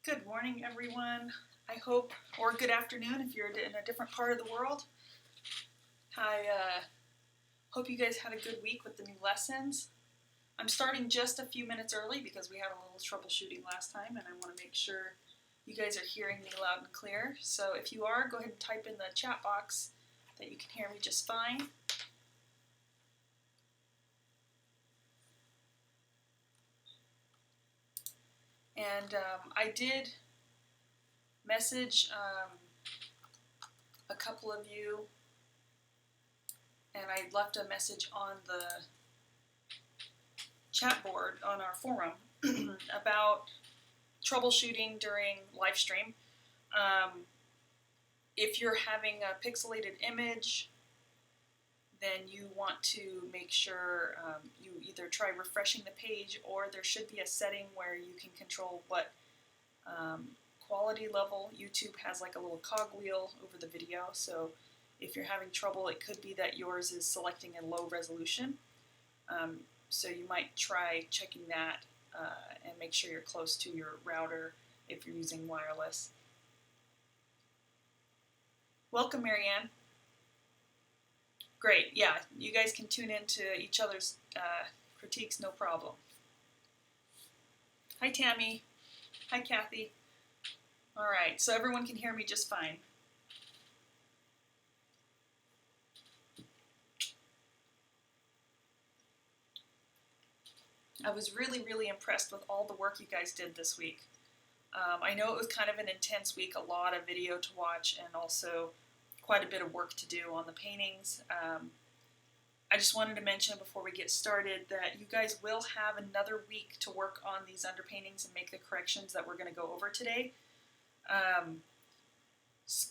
Good morning, everyone. I hope, or good afternoon if you're in a different part of the world. I hope you guys had a good week with the new lessons. I'm starting just a few minutes early because we had a little troubleshooting last time, and I want to make sure you guys are hearing me loud and clear. So if you are, go ahead and type in the chat box that you can hear me just fine. And I did message a couple of you, and I left a message on the chat board on our forum about troubleshooting during live stream. If you're having a pixelated image, then you want to make sure you either try refreshing the page, or there should be a setting where you can control what quality level. YouTube has like a little cogwheel over the video, so if you're having trouble, it could be that yours is selecting a low resolution. So you might try checking that and make sure you're close to your router if you're using wireless. Welcome, Marianne. Great, yeah, you guys can tune into each other's critiques, no problem. Hi, Tammy. Hi, Kathy. All right, so everyone can hear me just fine. I was really impressed with all the work you guys did this week. I know it was kind of an intense week, a lot of video to watch, and also quite a bit of work to do on the paintings. I just wanted to mention before we get started that you guys will have another week to work on these underpaintings and make the corrections that we're going to go over today.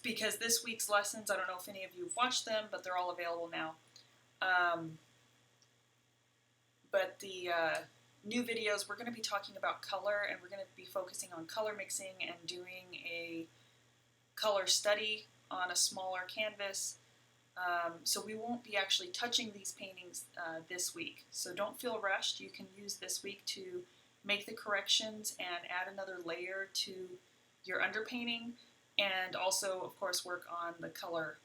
Because this week's lessons, I don't know if any of you have watched them, but they're all available now. But the new videos, we're going to be talking about color, and we're going to be focusing on color mixing and doing a color study on a smaller canvas. So we won't be actually touching these paintings this week. So don't feel rushed. You can use this week to make the corrections and add another layer to your underpainting, and also, of course, work on the color.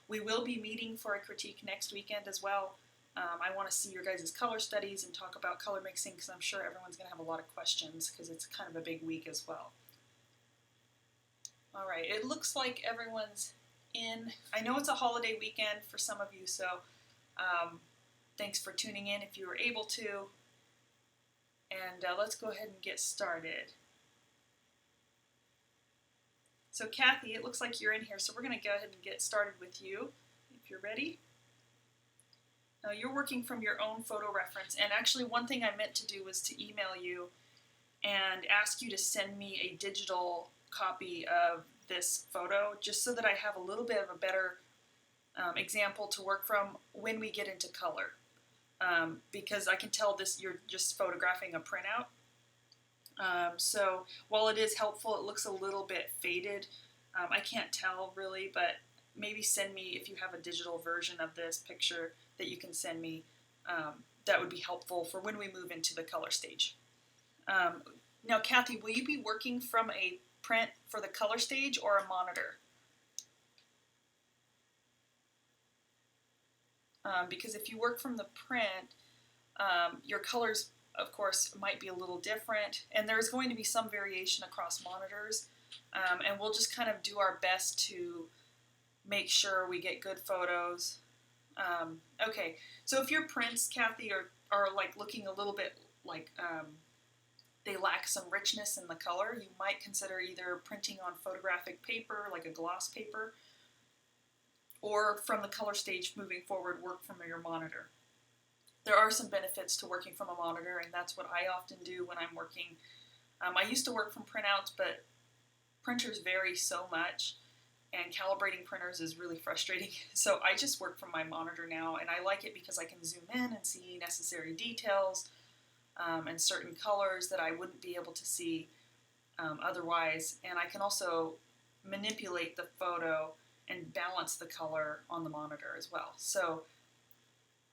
We will be meeting for a critique next weekend as well. I want to see your guys' color studies and talk about color mixing, because I'm sure everyone's going to have a lot of questions because it's kind of a big week as well. All right, it looks like everyone's in. I know it's a holiday weekend for some of you, so thanks for tuning in if you were able to. And let's go ahead and get started. So Kathy, it looks like you're in here, so we're going to go ahead and get started with you, if you're ready. Now you're working from your own photo reference, and actually one thing I meant to do was to email you and ask you to send me a digital copy of this photo, just so that I have a little bit of a better example to work from when we get into color. Because I can tell this you're just photographing a printout. So while it is helpful, it looks a little bit faded. I can't tell really, but maybe send me, if you have a digital version of this picture that you can send me, that would be helpful for when we move into the color stage. Now, Kathy, will you be working from a print for the color stage or a monitor? Because if you work from the print, your colors, of course, might be a little different, and there's going to be some variation across monitors, and we'll just kind of do our best to make sure we get good photos. Okay, so if your prints, Kathy, are like looking a little bit like they lack some richness in the color, you might consider either printing on photographic paper, like a gloss paper, or from the color stage moving forward, work from your monitor. There are some benefits to working from a monitor, and that's what I often do when I'm working. I used to work from printouts, but printers vary so much, and calibrating printers is really frustrating. So I just work from my monitor now, and I like it because I can zoom in and see necessary details and certain colors that I wouldn't be able to see otherwise. And I can also manipulate the photo and balance the color on the monitor as well. So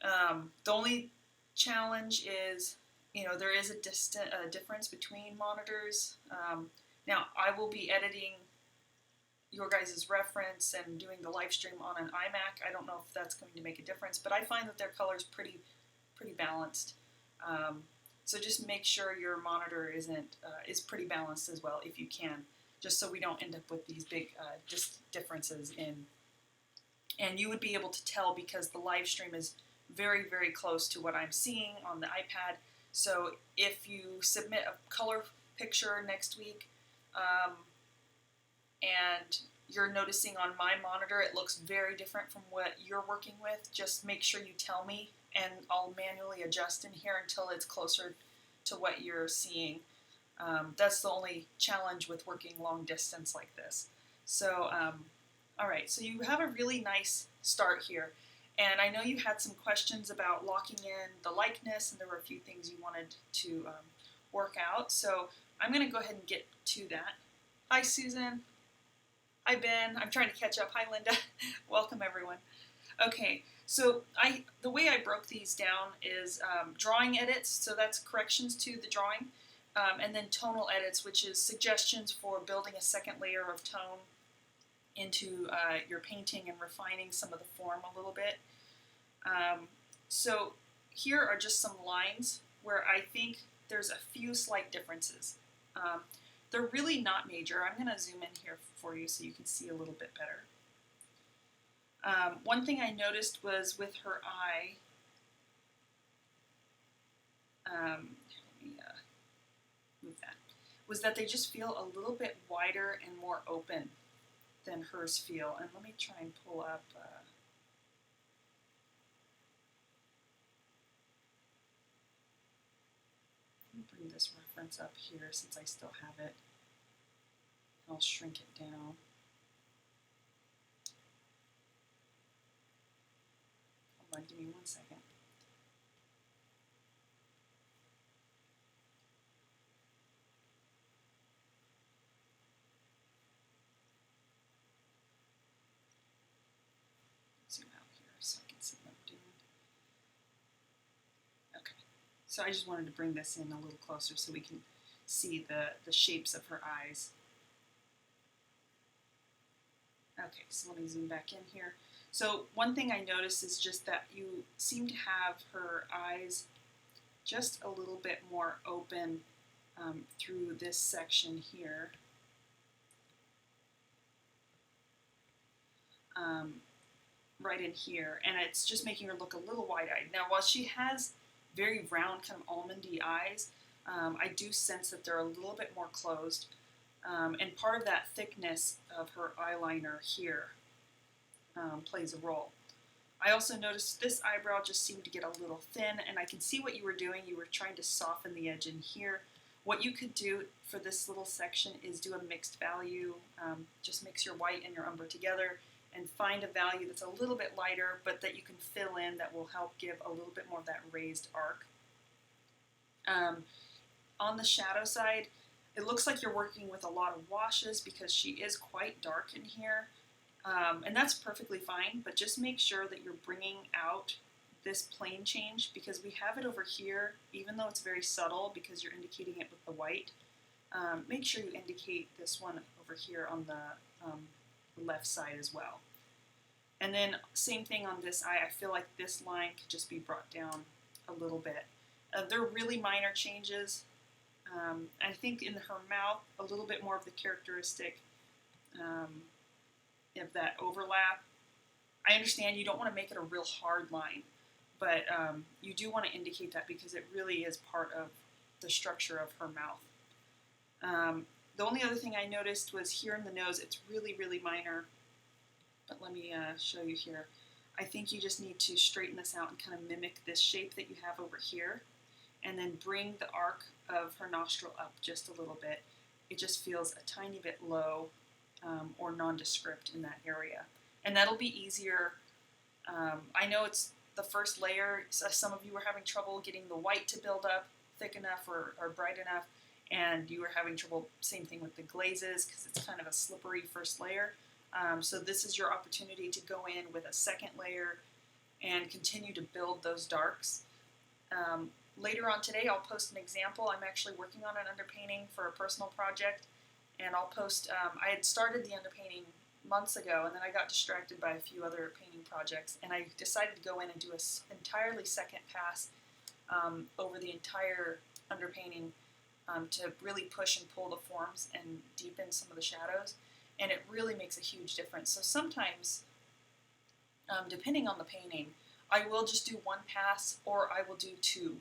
the only challenge is there is a difference between monitors. Now, I will be editing your guys' reference and doing the live stream on an iMac. I don't know if that's going to make a difference, but I find that their color's pretty balanced. So just make sure your monitor is pretty balanced as well if you can, just so we don't end up with these big differences in. And you would be able to tell because the live stream is very, very close to what I'm seeing on the iPad. So if you submit a color picture next week, and you're noticing on my monitor it looks very different from what you're working with, just make sure you tell me, and I'll manually adjust in here until it's closer to what you're seeing. That's the only challenge with working long distance like this. So, all right, so you have a really nice start here. And I know you had some questions about locking in the likeness, and there were a few things you wanted to work out. So I'm going to go ahead and get to that. Hi, Susan. Hi, Ben. I'm trying to catch up. Hi, Linda. Welcome, everyone. Okay, so the way I broke these down is drawing edits, so that's corrections to the drawing, and then tonal edits, which is suggestions for building a second layer of tone into your painting and refining some of the form a little bit. So here are just some lines where I think there's a few slight differences. They're really not major. I'm going to zoom in here for you so you can see a little bit better. One thing I noticed was with her eye, let me move that, was that they just feel a little bit wider and more open than hers feel. And let me try and pull up, let me bring this reference up here since I still have it. I'll shrink it down. Hold on, give me 1 second. Zoom out here so I can see what I'm doing. Okay, so I just wanted to bring this in a little closer so we can see the shapes of her eyes. Okay, so let me zoom back in here. So one thing I noticed is just that you seem to have her eyes just a little bit more open through this section here. Right in here, and it's just making her look a little wide-eyed. Now, while she has very round, kind of almondy eyes, I do sense that they're a little bit more closed. And part of that thickness of her eyeliner here plays a role. I also noticed this eyebrow just seemed to get a little thin, and I can see what you were doing. You were trying to soften the edge in here. What you could do for this little section is do a mixed value. Just mix your white and your umber together and find a value that's a little bit lighter, but that you can fill in that will help give a little bit more of that raised arc. On the shadow side, it looks like you're working with a lot of washes because she is quite dark in here. And that's perfectly fine, but just make sure that you're bringing out this plane change because we have it over here, even though it's very subtle because you're indicating it with the white. Make sure you indicate this one over here on the left side as well. And then same thing on this eye. I feel like this line could just be brought down a little bit. They're really minor changes. I think in her mouth, a little bit more of the characteristic of that overlap. I understand you don't want to make it a real hard line, but you do want to indicate that because it really is part of the structure of her mouth. The only other thing I noticed was here in the nose, it's really, really minor, but let me show you here. I think you just need to straighten this out and kind of mimic this shape that you have over here, and then bring the arc of her nostril up just a little bit. It just feels a tiny bit low or nondescript in that area. And that'll be easier. I know it's the first layer, so some of you were having trouble getting the white to build up thick enough or bright enough, and you were having trouble, same thing with the glazes, because it's kind of a slippery first layer. So this is your opportunity to go in with a second layer and continue to build those darks. Later on today, I'll post an example. I'm actually working on an underpainting for a personal project, and I'll post, I had started the underpainting months ago, and then I got distracted by a few other painting projects, and I decided to go in and do an entirely second pass over the entire underpainting to really push and pull the forms and deepen some of the shadows, and it really makes a huge difference. So sometimes, depending on the painting, I will just do one pass, or I will do 2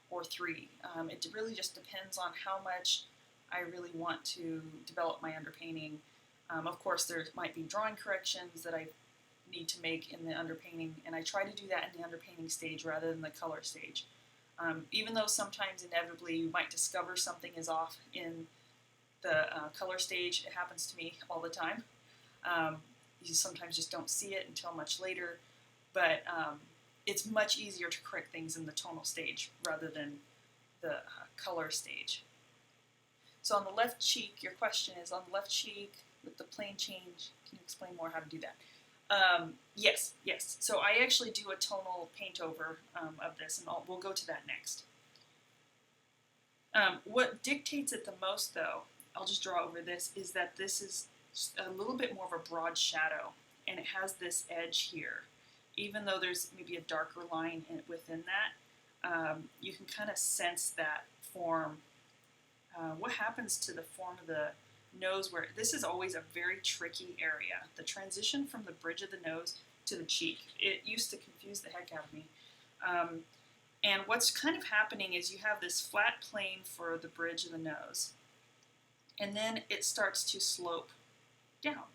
or 3. It really just depends on how much I really want to develop my underpainting. Of course, there might be drawing corrections that I need to make in the underpainting, and I try to do that in the underpainting stage rather than the color stage. Even though sometimes inevitably you might discover something is off in the color stage, it happens to me all the time. You sometimes just don't see it until much later, but it's much easier to correct things in the tonal stage rather than the color stage. So on the left cheek, your question is on the left cheek with the plane change. Can you explain more how to do that? Yes. So I actually do a tonal paint over of this, and we'll go to that next. What dictates it the most, though, I'll just draw over this, is that this is a little bit more of a broad shadow, and it has this edge here. Even though there's maybe a darker line within that, you can kind of sense that form. What happens to the form of the nose, where this is always a very tricky area. The transition from the bridge of the nose to the cheek, it used to confuse the heck out of me. And what's kind of happening is you have this flat plane for the bridge of the nose, and then it starts to slope down.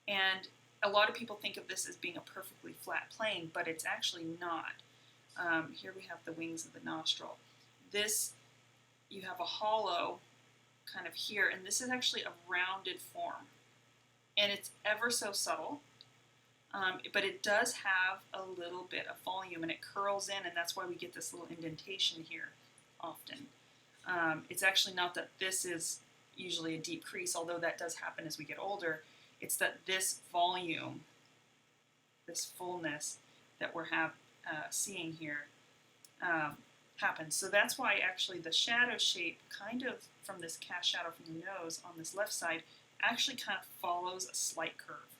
And a lot of people think of this as being a perfectly flat plane, but it's actually not. Here we have the wings of the nostril. This, you have a hollow kind of here, and this is actually a rounded form. And it's ever so subtle, but it does have a little bit of volume, and it curls in, and that's why we get this little indentation here often. It's actually not that this is usually a deep crease, although that does happen as we get older. It's that this volume, this fullness that we're seeing here happens. So that's why actually the shadow shape kind of from this cast shadow from the nose on this left side actually kind of follows a slight curve.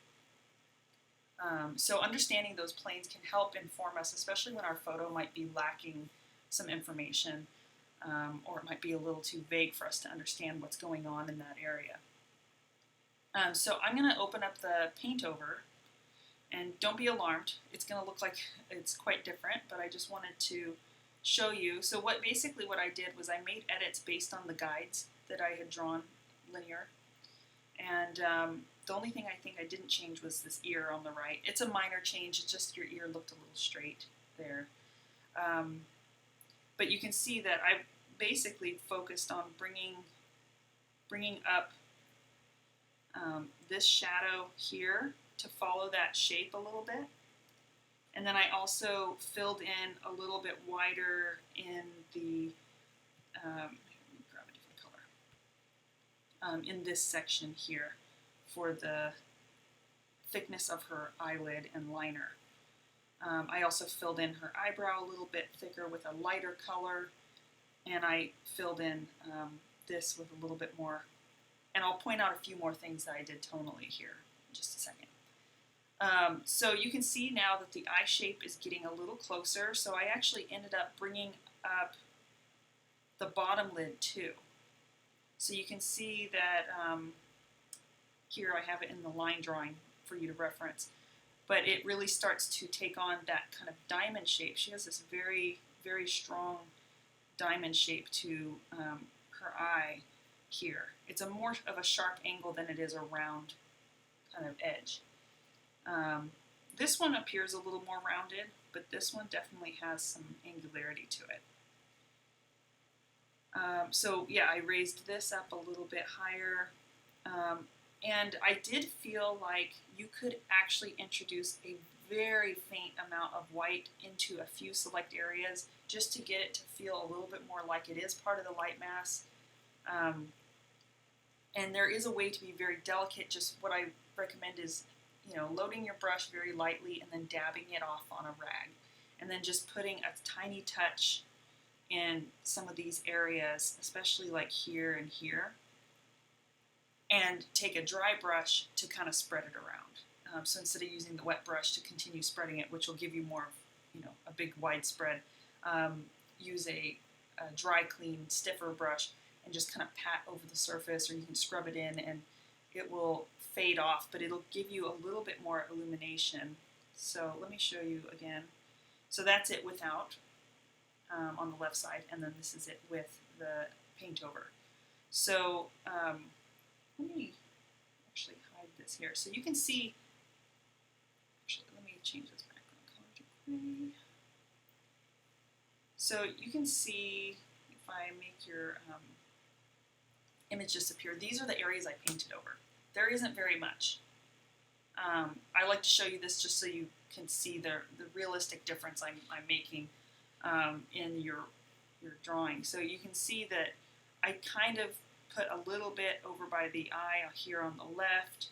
So understanding those planes can help inform us, especially when our photo might be lacking some information, or it might be a little too vague for us to understand what's going on in that area. So I'm going to open up the paint over, and don't be alarmed. It's going to look like it's quite different, but I just wanted to show you. So what I did was I made edits based on the guides that I had drawn linear, and the only thing I think I didn't change was this ear on the right. It's a minor change, it's just your ear looked a little straight there. But you can see that I basically focused on bringing up this shadow here to follow that shape a little bit. And then I also filled in a little bit wider in the, let me grab a different color, in this section here for the thickness of her eyelid and liner. I also filled in her eyebrow a little bit thicker with a lighter color, and I filled in this with a little bit more. And I'll point out a few more things that I did tonally here in just a second. So you can see now that the eye shape is getting a little closer, so I actually ended up bringing up the bottom lid too. So you can see that here I have it in the line drawing for you to reference, but it really starts to take on that kind of diamond shape. She has this very, very strong diamond shape to her eye here. It's a more of a sharp angle than it is a round kind of edge. This one appears a little more rounded, but this one definitely has some angularity to it. So yeah, I raised this up a little bit higher, and I did feel like you could actually introduce a very faint amount of white into a few select areas just to get it to feel a little bit more like it is part of the light mass. And there is a way to be very delicate. Just what I recommend is, loading your brush very lightly and then dabbing it off on a rag, and then just putting a tiny touch in some of these areas, especially like here and here, and take a dry brush to kind of spread it around. So instead of using the wet brush to continue spreading it, which will give you more, a big wide spread, use a dry, clean, stiffer brush and just kind of pat over the surface, or you can scrub it in and it will fade off, but it'll give you a little bit more illumination. So let me show you again. So that's it without on the left side, and then this is it with the paint over. So let me actually hide this here. So you can see, actually let me change this background color to gray. So you can see, if I make your image disappear, these are the areas I painted over. There isn't very much. I like to show you this just so you can see the realistic difference I'm making in your drawing. So you can see that I kind of put a little bit over by the eye here on the left,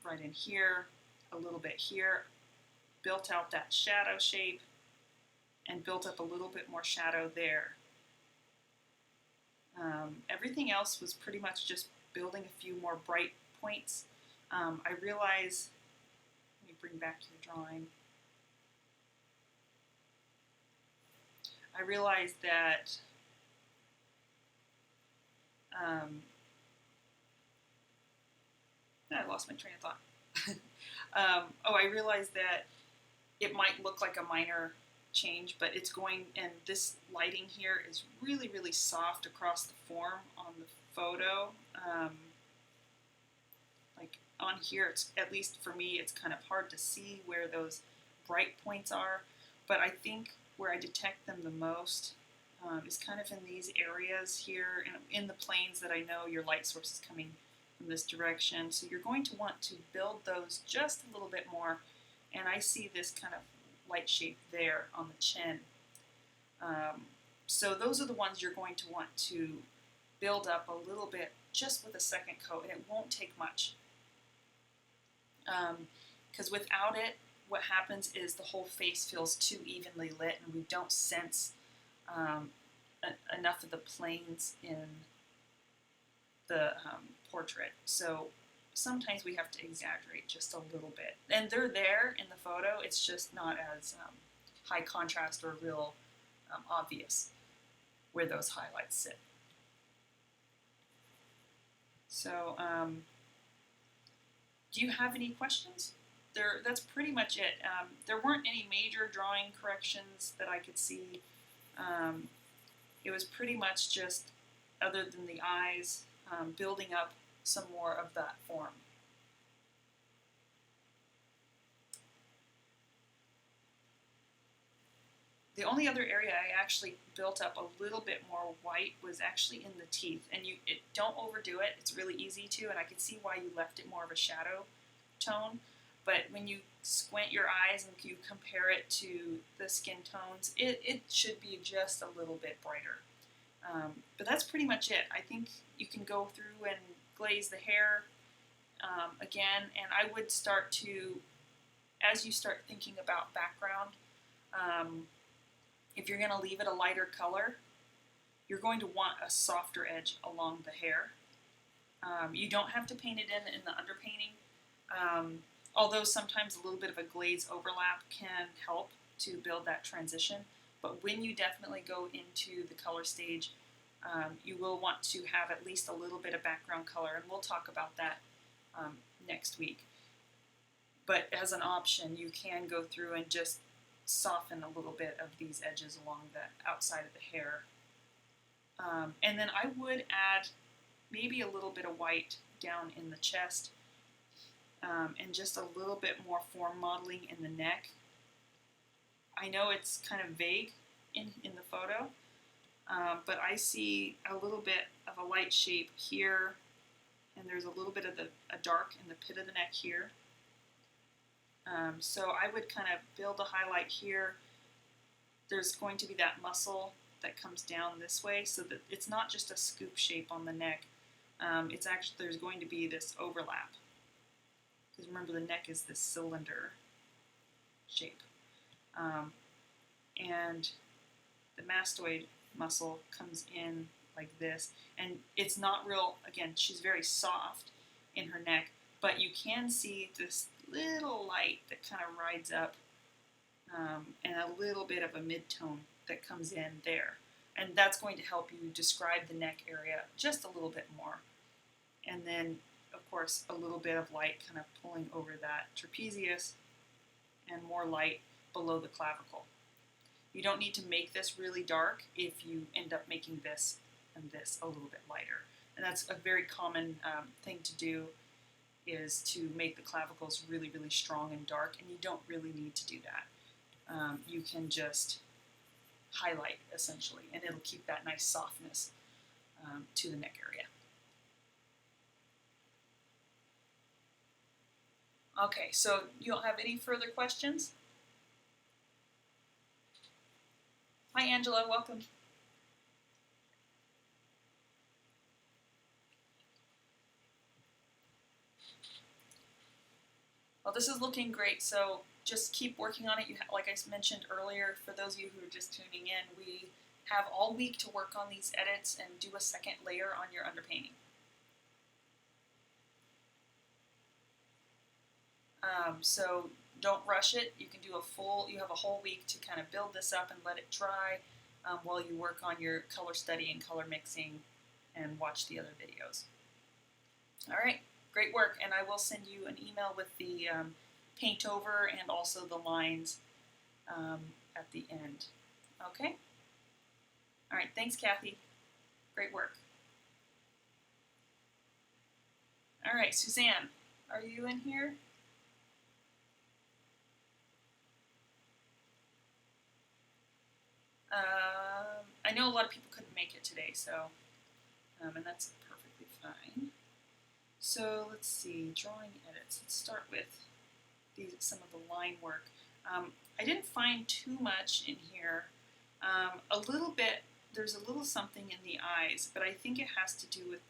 right in here, a little bit here, built out that shadow shape, and built up a little bit more shadow there. Everything else was pretty much just building a few more bright points. I realize, let me bring back your drawing. I realized that I lost my train of thought. I realized that it might look like a minor change, but it's going, and this lighting here is really, really soft across the form on the photo. Like on here, it's, at least for me, it's kind of hard to see where those bright points are, but I think where I detect them the most is kind of in these areas here, in the planes that I know your light source is coming from this direction. So you're going to want to build those just a little bit more, and I see this kind of light shape there on the chin. So those are the ones you're going to want to build up a little bit just with a second coat, and it won't take much. Because without it, what happens is the whole face feels too evenly lit, and we don't sense enough of the planes in the portrait. So sometimes we have to exaggerate just a little bit. And they're there in the photo, it's just not as high contrast or real obvious where those highlights sit. So do you have any questions? That's pretty much it. There weren't any major drawing corrections that I could see. It was pretty much just, other than the eyes, building up some more of that form. The only other area I actually built up a little bit more white was actually in the teeth. And don't overdo it. It's really easy to, and I can see why you left it more of a shadow tone. But when you squint your eyes and you compare it to the skin tones, it should be just a little bit brighter. But that's pretty much it. I think you can go through and glaze the hair again, and I would start to, as you start thinking about background, if you're going to leave it a lighter color, you're going to want a softer edge along the hair. You don't have to paint it in the underpainting, although sometimes a little bit of a glaze overlap can help to build that transition. But when you definitely go into the color stage, you will want to have at least a little bit of background color, and we'll talk about that next week. But as an option, you can go through and just soften a little bit of these edges along the outside of the hair. And then I would add maybe a little bit of white down in the chest, and just a little bit more form modeling in the neck. I know it's kind of vague in the photo, but I see a little bit of a light shape here, and there's a little bit of a dark in the pit of the neck here. So I would kind of build a highlight here. There's going to be that muscle that comes down this way, so that it's not just a scoop shape on the neck. It's actually, there's going to be this overlap. Because remember, the neck is this cylinder shape. And the mastoid muscle comes in like this, and it's not real, again, she's very soft in her neck, but you can see this little light that kind of rides up, and a little bit of a mid-tone that comes in there. And that's going to help you describe the neck area just a little bit more. And then, of course, a little bit of light kind of pulling over that trapezius and more light below the clavicle. You don't need to make this really dark if you end up making this and this a little bit lighter. And that's a very common thing to do, is to make the clavicles really, really strong and dark, and you don't really need to do that. You can just highlight, essentially, and it'll keep that nice softness to the neck area. Okay, so you don't have any further questions? Hi, Angela, welcome. Well, this is looking great, so just keep working on it. Like I mentioned earlier, for those of you who are just tuning in, we have all week to work on these edits and do a second layer on your underpainting. So don't rush it. You can do you have a whole week to kind of build this up and let it dry while you work on your color study and color mixing and watch the other videos. All right, great work, and I will send you an email with the paint over and also the lines at the end. Okay? All right, thanks, Kathy. Great work. All right, Suzanne, are you in here? I know a lot of people couldn't make it today, so, and that's perfectly fine. So let's see, drawing edits. Let's start with some of the line work. I didn't find too much in here. A little bit, there's a little something in the eyes, but I think it has to do with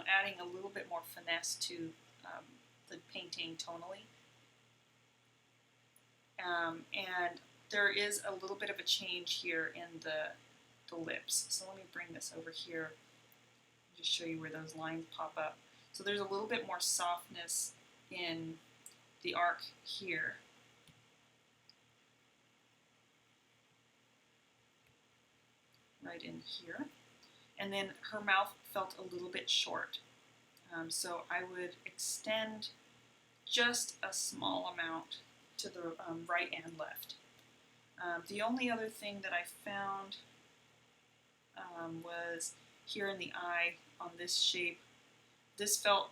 adding a little bit more finesse to the painting tonally. And there is a little bit of a change here in the lips. So let me bring this over here, just show you where those lines pop up. So there's a little bit more softness in the arc here. Right in here. And then her mouth felt a little bit short. So I would extend just a small amount to the right and left. The only other thing that I found was here in the eye on this shape. This felt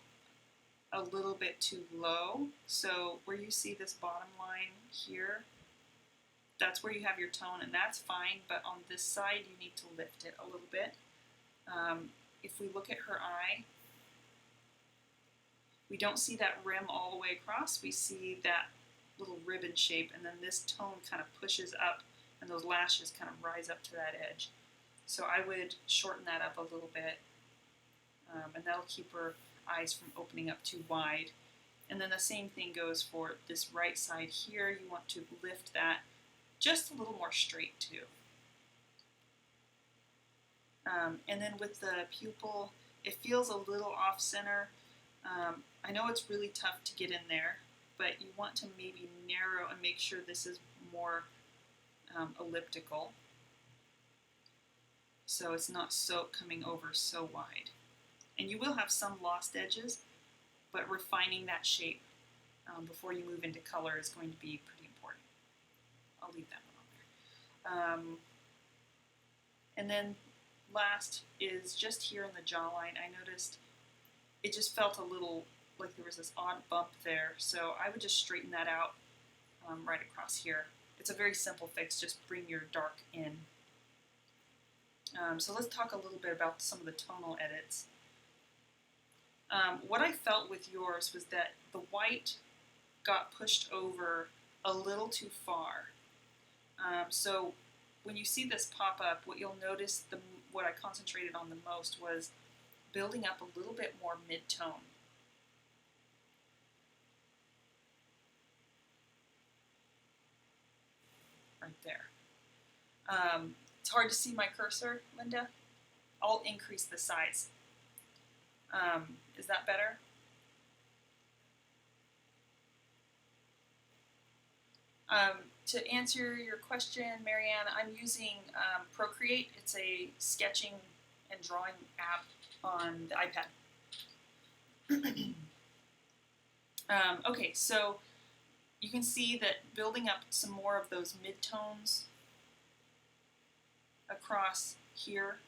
a little bit too low. So where you see this bottom line here, that's where you have your tone, and that's fine, but on this side you need to lift it a little bit. If we look at her eye, we don't see that rim all the way across. We see that little ribbon shape, and then this tone kind of pushes up, and those lashes kind of rise up to that edge. So I would shorten that up a little bit, and that'll keep her eyes from opening up too wide. And then the same thing goes for this right side here. You want to lift that just a little more straight too. And then with the pupil, it feels a little off center. I know it's really tough to get in there, but you want to maybe narrow and make sure this is more elliptical, so it's not so coming over so wide. And you will have some lost edges, but refining that shape before you move into color is going to be pretty important. I'll leave that one on there. And then last is just here in the jawline. I noticed it just felt a little like there was this odd bump there, so I would just straighten that out right across here. It's a very simple fix, just bring your dark in. So let's talk a little bit about some of the tonal edits. What I felt with yours was that the white got pushed over a little too far. So when you see this pop up, what you'll notice, what I concentrated on the most was building up a little bit more mid-tone. Right there. It's hard to see my cursor, Linda. I'll increase the size. Is that better? To answer your question, Marianne, I'm using Procreate. It's a sketching and drawing app on the iPad. Okay, so you can see that building up some more of those midtones across here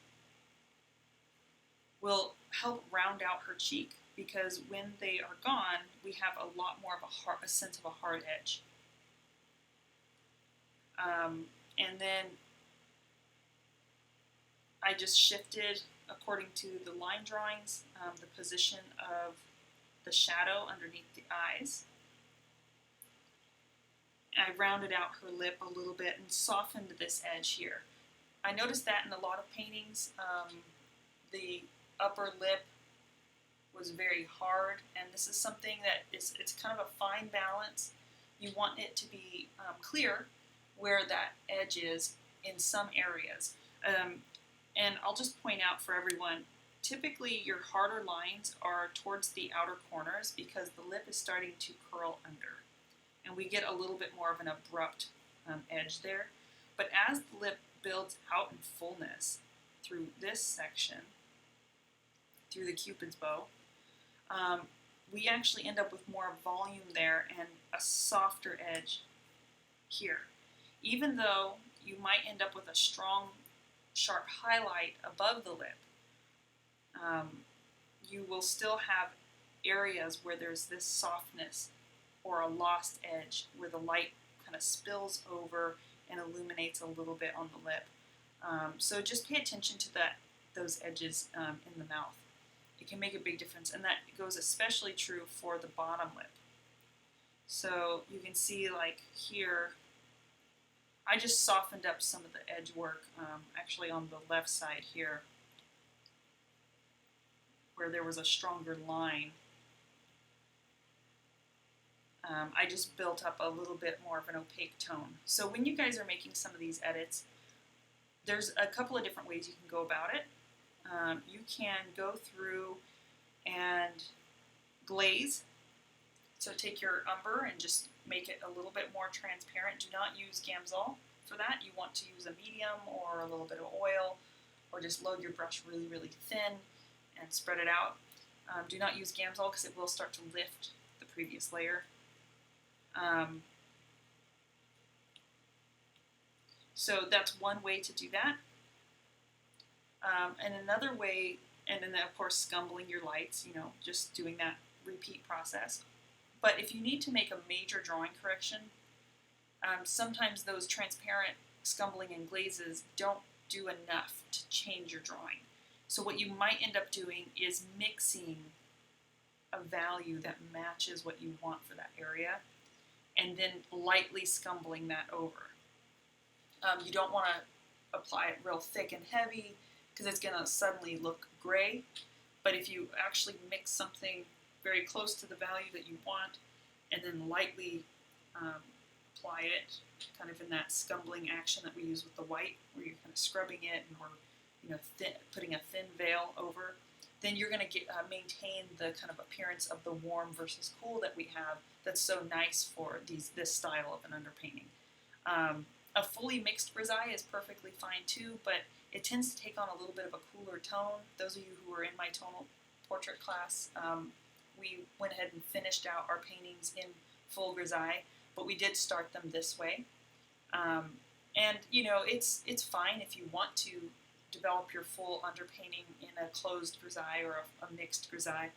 will help round out her cheek, because when they are gone, we have a lot more of a sense of a hard edge. And then I just shifted, according to the line drawings, the position of the shadow underneath the eyes. I rounded out her lip a little bit and softened this edge here. I noticed that in a lot of paintings, the upper lip was very hard, and this is something that it's kind of a fine balance. You want it to be clear where that edge is in some areas. And I'll just point out for everyone, typically your harder lines are towards the outer corners because the lip is starting to curl under, and we get a little bit more of an abrupt edge there. But as the lip builds out in fullness through this section, through the Cupid's bow, we actually end up with more volume there and a softer edge here. Even though you might end up with a strong, sharp highlight above the lip, you will still have areas where there's this softness or a lost edge where the light kind of spills over and illuminates a little bit on the lip. So just pay attention to those edges in the mouth. It can make a big difference, and that goes especially true for the bottom lip. So you can see, like here, I just softened up some of the edge work, actually on the left side here, where there was a stronger line. I just built up a little bit more of an opaque tone. So when you guys are making some of these edits, there's a couple of different ways you can go about it. You can go through and glaze. So take your umber and just make it a little bit more transparent. Do not use Gamsol for that. You want to use a medium or a little bit of oil, or just load your brush really, really thin and spread it out. Do not use Gamsol because it will start to lift the previous layer. So that's one way to do that. And another way, and then of course scumbling your lights, just doing that repeat process. But if you need to make a major drawing correction, sometimes those transparent scumbling and glazes don't do enough to change your drawing. So what you might end up doing is mixing a value that matches what you want for that area, and then lightly scumbling that over. You don't want to apply it real thick and heavy because it's going to suddenly look gray. But if you actually mix something very close to the value that you want, and then lightly apply it, kind of in that scumbling action that we use with the white, where you're kind of scrubbing it and we're putting a thin veil over, then you're going to maintain the kind of appearance of the warm versus cool that we have. That's so nice for this style of an underpainting. A fully mixed grisaille is perfectly fine too, but it tends to take on a little bit of a cooler tone. Those of you who were in my tonal portrait class, we went ahead and finished out our paintings in full grisaille, but we did start them this way. And it's fine if you want to develop your full underpainting in a closed grisaille or a mixed grisaille.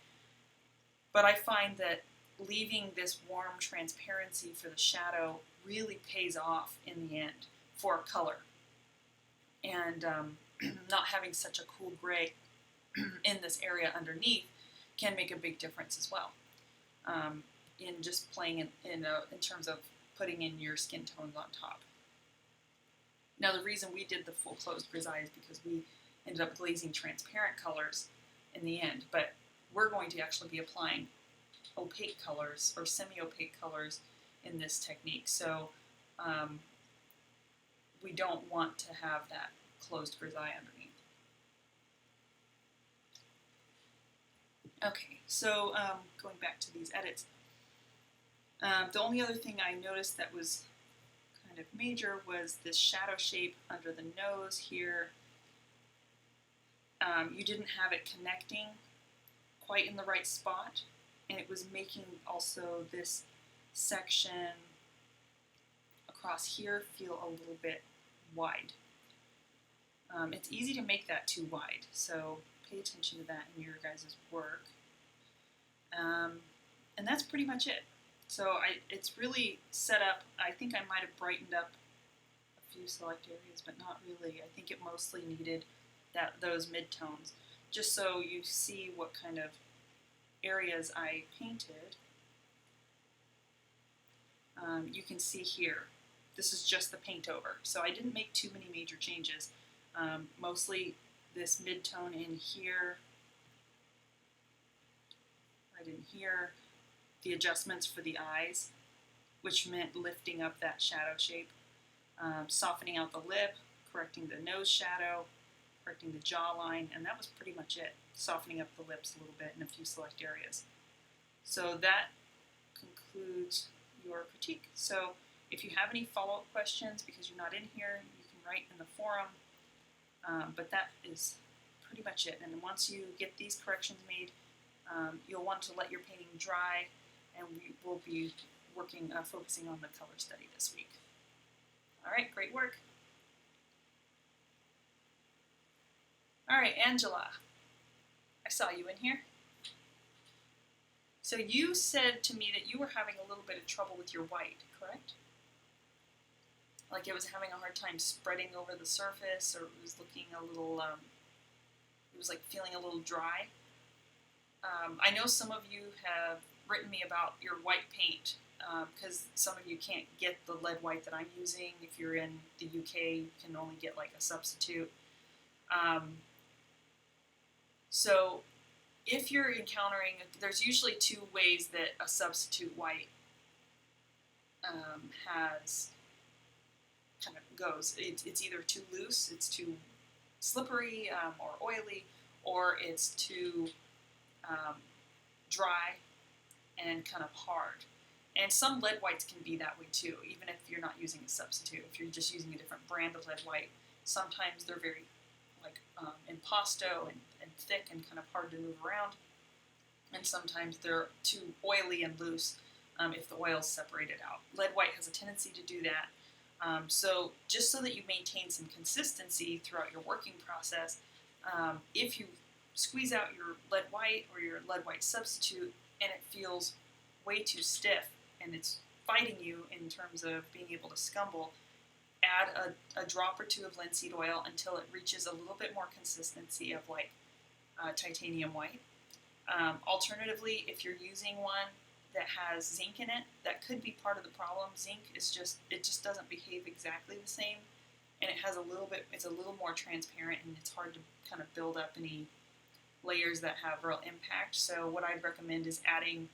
But I find that leaving this warm transparency for the shadow really pays off in the end for color. And not having such a cool gray in this area underneath can make a big difference as well, in just playing in terms of putting in your skin tones on top. Now the reason we did the full closed grisaille is because we ended up glazing transparent colors in the end, but we're going to actually be applying opaque colors or semi-opaque colors in this technique. So we don't want to have that closed grisaille underneath. Okay, so going back to these edits, the only other thing I noticed that was kind of major was this shadow shape under the nose here. You didn't have it connecting quite in the right spot, and it was making also this section across here feel a little bit wide. It's easy to make that too wide, so pay attention to that in your guys' work. And that's pretty much it. So it's really set up. I think I might have brightened up a few select areas, but not really. I think it mostly needed those midtones, just so you see what kind of areas I painted. You can see here, this is just the paint over. So I didn't make too many major changes. Mostly this mid-tone in here, right in here, the adjustments for the eyes, which meant lifting up that shadow shape, softening out the lip, correcting the nose shadow, correcting the jawline, and that was pretty much it. Softening up the lips a little bit in a few select areas. So that concludes your critique. So if you have any follow-up questions, because you're not in here, you can write in the forum. But that is pretty much it. And once you get these corrections made, you'll want to let your painting dry, and we will be focusing on the color study this week. All right, great work. All right, Angela, I saw you in here. So you said to me that you were having a little bit of trouble with your white, correct? Like it was having a hard time spreading over the surface, or it was looking a little, it was like feeling a little dry. I know some of you have written me about your white paint, because some of you can't get the lead white that I'm using. If you're in the UK, you can only get like a substitute. So if you're encountering, there's usually two ways that a substitute white goes. It's either too loose, it's too slippery or oily, or it's too dry and kind of hard. And some lead whites can be that way too, even if you're not using a substitute. If you're just using a different brand of lead white, sometimes they're very like impasto and thick and kind of hard to move around. And sometimes they're too oily and loose if the oil's separated out. Lead white has a tendency to do that. So just so that you maintain some consistency throughout your working process, if you squeeze out your lead white or your lead white substitute and it feels way too stiff and it's fighting you in terms of being able to scumble, add a drop or two of linseed oil until it reaches a little bit more consistency of like titanium white. Alternatively, if you're using one that has zinc in it, that could be part of the problem. Zinc is it just doesn't behave exactly the same, and it has it's a little more transparent, and it's hard to kind of build up any layers that have real impact. So what I'd recommend is adding,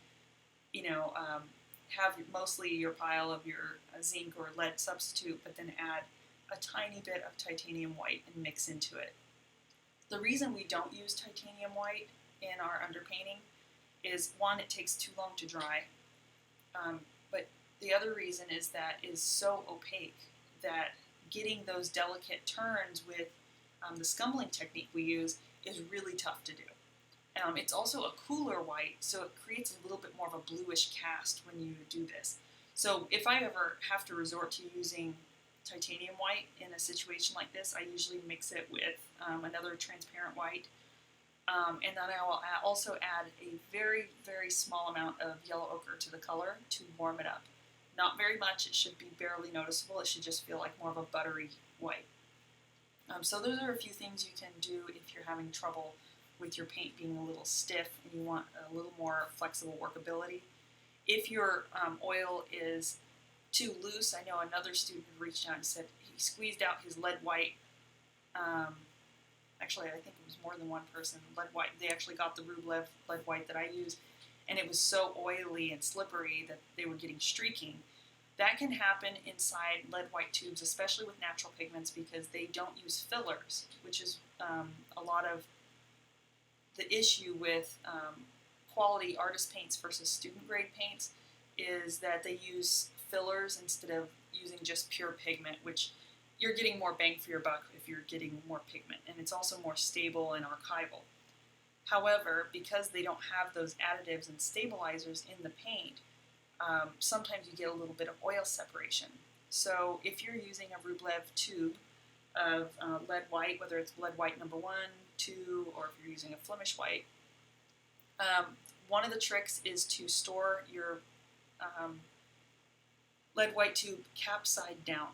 have mostly your pile of your zinc or lead substitute, but then add a tiny bit of titanium white and mix into it. The reason we don't use titanium white in our underpainting is, one, it takes too long to dry, but the other reason is that it is so opaque that getting those delicate turns with the scumbling technique we use is really tough to do. It's also a cooler white, so it creates a little bit more of a bluish cast when you do this. So if I ever have to resort to using titanium white in a situation like this, I usually mix it with another transparent white. And then I will also add a very, very small amount of yellow ochre to the color to warm it up. Not very much, it should be barely noticeable, it should just feel like more of a buttery white. So those are a few things you can do if you're having trouble with your paint being a little stiff and you want a little more flexible workability. If your oil is too loose, I know another student reached out and said he squeezed out his lead white. Actually, I think it was more than one person. Lead white. They actually got the Rublev lead white that I use, and it was so oily and slippery that they were getting streaking. That can happen inside lead white tubes, especially with natural pigments, because they don't use fillers, which is a lot of the issue with quality artist paints versus student grade paints, is that they use fillers instead of using just pure pigment, which you're getting more bang for your buck if you're getting more pigment, and it's also more stable and archival. However, because they don't have those additives and stabilizers in the paint, sometimes you get a little bit of oil separation. So if you're using a Rublev tube of lead white, whether it's lead white number 1, 2, or if you're using a Flemish white, one of the tricks is to store your lead white tube cap side down.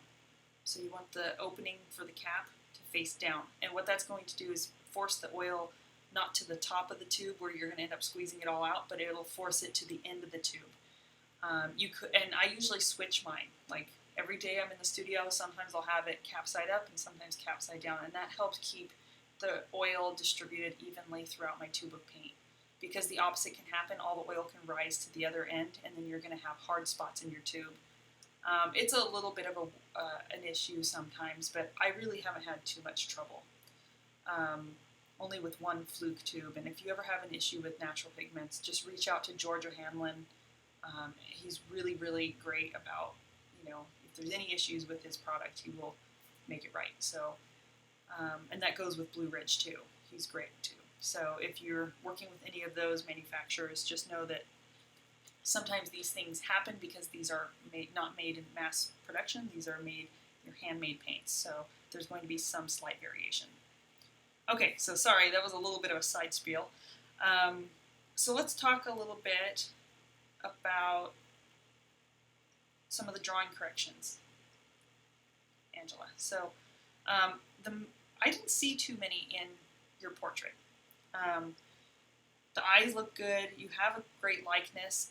So you want the opening for the cap to face down. And what that's going to do is force the oil not to the top of the tube where you're going to end up squeezing it all out, but it'll force it to the end of the tube. You could, and I usually switch mine. Like every day I'm in the studio, sometimes I'll have it cap side up and sometimes cap side down, and that helps keep the oil distributed evenly throughout my tube of paint. Because the opposite can happen, all the oil can rise to the other end, and then you're going to have hard spots in your tube. It's a little bit of an issue sometimes, but I really haven't had too much trouble. Only with one fluke tube, and if you ever have an issue with natural pigments, just reach out to George O'Hanlon. He's really, really great about, if there's any issues with his product, he will make it right. So, and that goes with Blue Ridge too. He's great too. So if you're working with any of those manufacturers, just know that sometimes these things happen because these are not made in mass production. These are they're handmade paints. So there's going to be some slight variation. Okay, so sorry, that was a little bit of a side spiel. So let's talk a little bit about some of the drawing corrections, Angela. So I didn't see too many in your portrait. The eyes look good. You have a great likeness.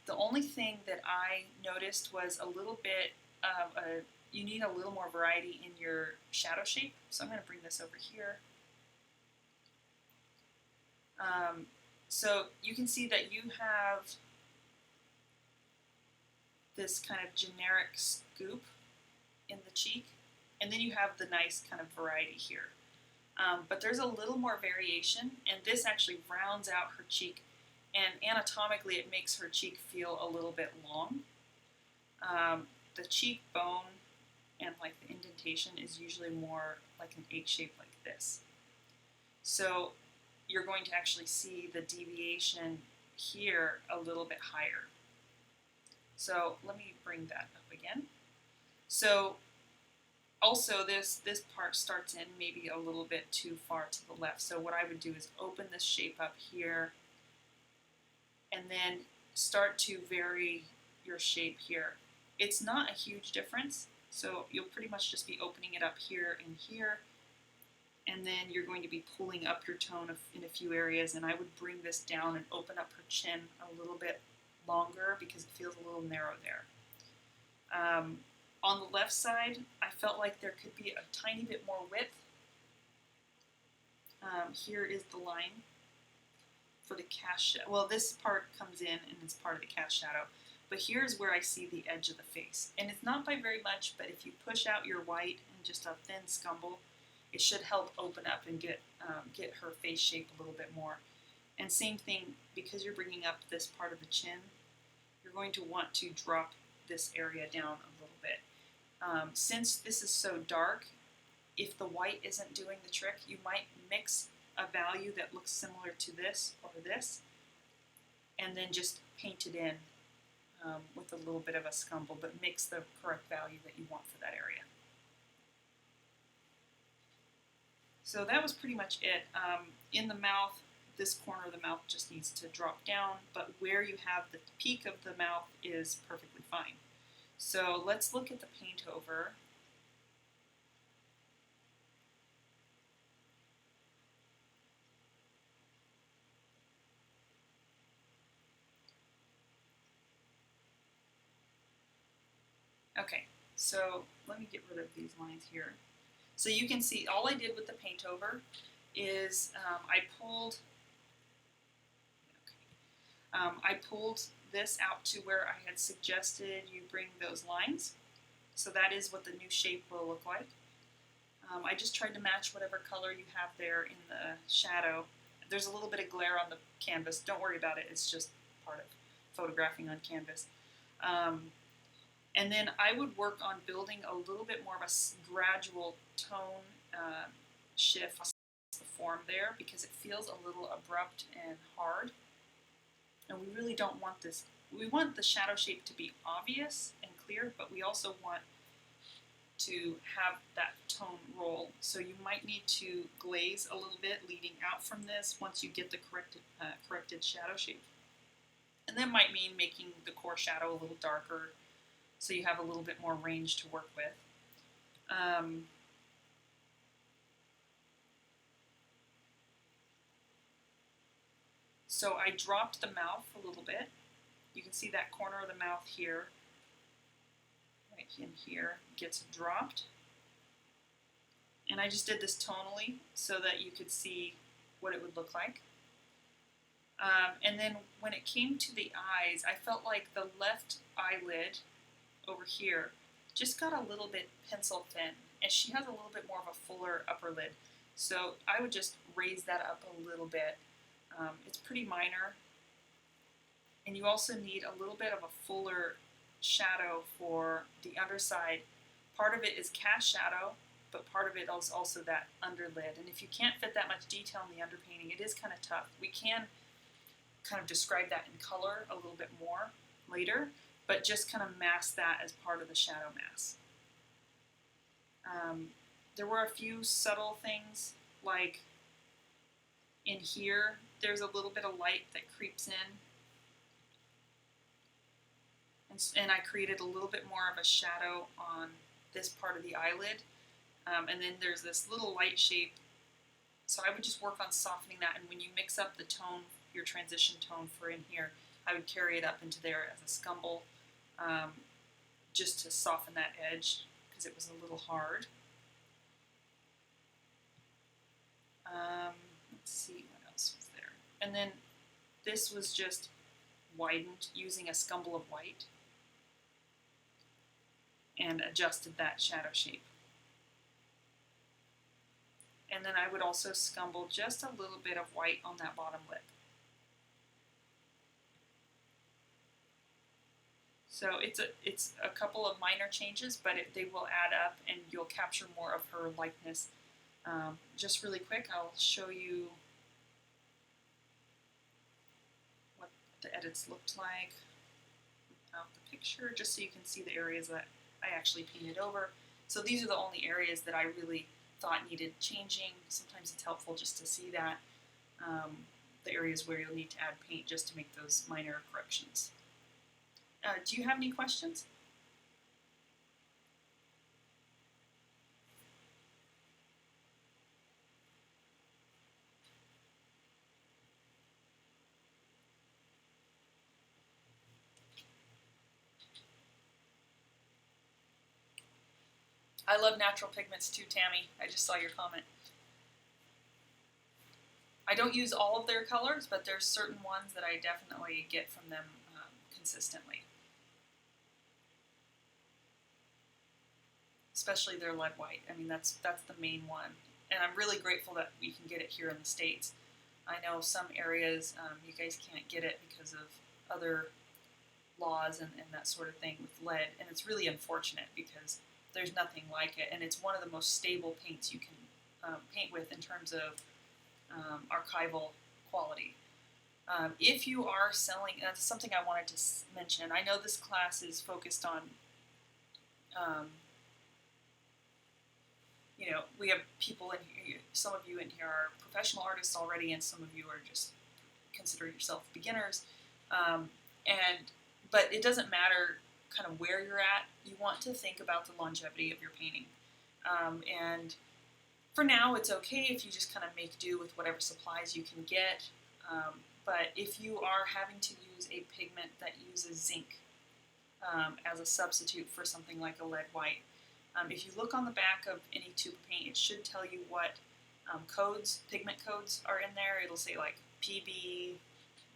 The only thing that I noticed was a little bit of you need a little more variety in your shadow shape. So I'm going to bring this over here. So you can see that you have this kind of generic scoop in the cheek, and then you have the nice kind of variety here. But there's a little more variation, and this actually rounds out her cheek, and anatomically it makes her cheek feel a little bit long. The cheekbone and like the indentation is usually more like an H shape like this. So you're going to actually see the deviation here a little bit higher. So let me bring that up again. So also this part starts in maybe a little bit too far to the left. So what I would do is open this shape up here and then start to vary your shape here. It's not a huge difference, so you'll pretty much just be opening it up here and here, and then you're going to be pulling up your tone in a few areas, and I would bring this down and open up her chin a little bit longer because it feels a little narrow there. On the left side, I felt like there could be a tiny bit more width. Here is the line for the cast shadow. Well, this part comes in and it's part of the cast shadow. But here's where I see the edge of the face. And it's not by very much, but if you push out your white and just a thin scumble, it should help open up and get her face shape a little bit more. And same thing, because you're bringing up this part of the chin, you're going to want to drop this area down a little bit. Since this is so dark, if the white isn't doing the trick, you might mix a value that looks similar to this or this, and then just paint it in with a little bit of a scumble, but mix the correct value that you want for that area. So that was pretty much it. In the mouth, this corner of the mouth just needs to drop down, but where you have the peak of the mouth is perfectly fine. So let's look at the paint over. Okay, so let me get rid of these lines here. So you can see all I did with the paint over is I pulled this out to where I had suggested you bring those lines. So that is what the new shape will look like. I just tried to match whatever color you have there in the shadow. There's a little bit of glare on the canvas. Don't worry about it. It's just part of photographing on canvas. And then I would work on building a little bit more of a gradual tone shift the form there, because it feels a little abrupt and hard. And we really don't want this. We want the shadow shape to be obvious and clear, but we also want to have that tone roll. So you might need to glaze a little bit leading out from this once you get the corrected shadow shape. And that might mean making the core shadow a little darker so you have a little bit more range to work with. So I dropped the mouth a little bit. You can see that corner of the mouth here, right in here, gets dropped. And I just did this tonally so that you could see what it would look like. And then when it came to the eyes, I felt like the left eyelid over here just got a little bit pencil thin, and she has a little bit more of a fuller upper lid. So I would just raise that up a little bit. It's pretty minor. And you also need a little bit of a fuller shadow for the underside. Part of it is cast shadow, but part of it is also that underlid. And if you can't fit that much detail in the underpainting, it is kind of tough. We can kind of describe that in color a little bit more later, but just kind of mask that as part of the shadow mask. There were a few subtle things, like in here, there's a little bit of light that creeps in. And I created a little bit more of a shadow on this part of the eyelid. And then there's this little light shape. So I would just work on softening that. And when you mix up the tone, your transition tone for in here, I would carry it up into there as a scumble, just to soften that edge, because it was a little hard. Let's see what else was there. And then this was just widened using a scumble of white and adjusted that shadow shape. And then I would also scumble just a little bit of white on that bottom lip. So it's a couple of minor changes, but they will add up and you'll capture more of her likeness. Just really quick, I'll show you what the edits looked like without the picture, just so you can see the areas that I actually painted over. So these are the only areas that I really thought needed changing. Sometimes it's helpful just to see that, the areas where you'll need to add paint just to make those minor corrections. Do you have any questions? I love natural pigments too, Tammy. I just saw your comment. I don't use all of their colors, but there's certain ones that I definitely get from them consistently. Especially their lead white. I mean, that's the main one. And I'm really grateful that we can get it here in the States. I know some areas you guys can't get it because of other laws and that sort of thing with lead. And it's really unfortunate because there's nothing like it. And it's one of the most stable paints you can paint with in terms of archival quality. If you are selling, that's something I wanted to mention. I know this class is focused on, you know, we have people in here, some of you in here are professional artists already, and some of you are just consider yourself beginners. But it doesn't matter kind of where you're at. You want to think about the longevity of your painting. And for now, it's okay if you just kind of make do with whatever supplies you can get. But if you are having to use a pigment that uses zinc as a substitute for something like a lead white, if you look on the back of any tube of paint, it should tell you what codes, pigment codes are in there. It'll say like PB,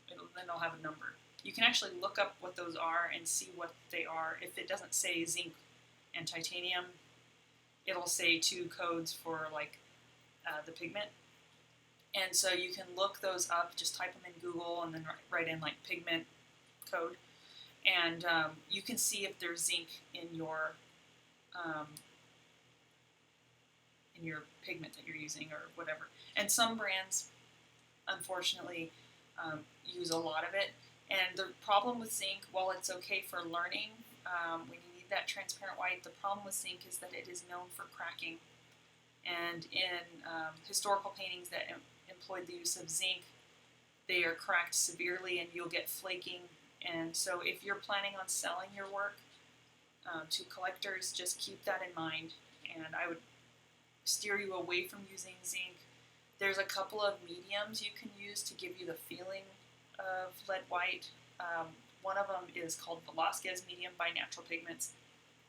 then it'll have a number. you can actually look up what those are and see what they are. If it doesn't say zinc and titanium, it'll say 2 codes for like the pigment. And so you can look those up, just type them in Google and then write in like pigment code. And you can see if there's zinc in your pigment that you're using or whatever. And some brands, unfortunately, use a lot of it. And the problem with zinc, while it's okay for learning, when you need that transparent white, the problem with zinc is that it is known for cracking. And in historical paintings that employed the use of zinc, they are cracked severely and you'll get flaking. And so if you're planning on selling your work to collectors, just keep that in mind. And I would steer you away from using zinc. There's a couple of mediums you can use to give you the feeling of lead white. One of them is called Velasquez medium by Natural Pigments.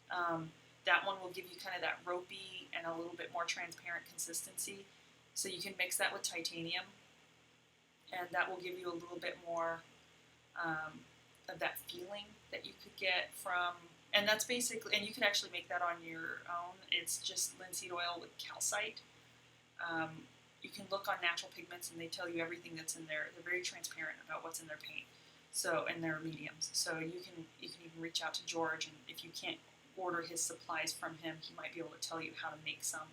That one will give you kind of that ropey and a little bit more transparent consistency. So you can mix that with titanium, and that will give you a little bit more of that feeling that you could get from, and that's basically, and you can actually make that on your own. It's just linseed oil with calcite. You can look on Natural Pigments and they tell you everything that's in there. They're very transparent about what's in their paint, so, and their mediums. So you can even reach out to George, and if you can't order his supplies from him, he might be able to tell you how to make some.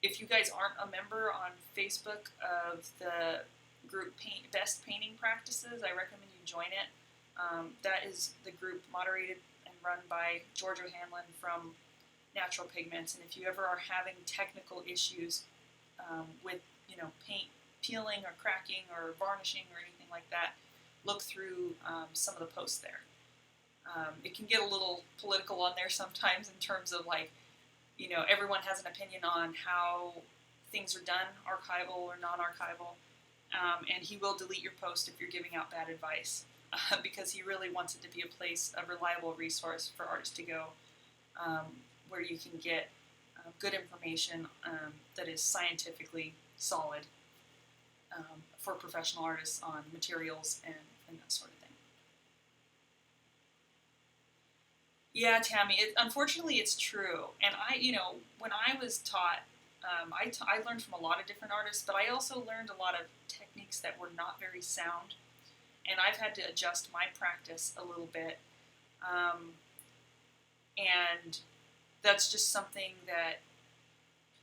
If you guys aren't a member on Facebook of the group Best Painting Practices, I recommend you join it. That is the group moderated and run by George O'Hanlon from Natural Pigments. And if you ever are having technical issues with paint peeling or cracking or varnishing or anything like that, look through some of the posts there. It can get a little political on there sometimes in terms of like, everyone has an opinion on how things are done, archival or non-archival, and he will delete your post if you're giving out bad advice because he really wants it to be a reliable resource for artists to go where you can get good information that is scientifically solid for professional artists on materials and that sort of thing. Yeah, Tammy. Unfortunately, it's true. And when I was taught, I learned from a lot of different artists, but I also learned a lot of techniques that were not very sound. And I've had to adjust my practice a little bit. And that's just something that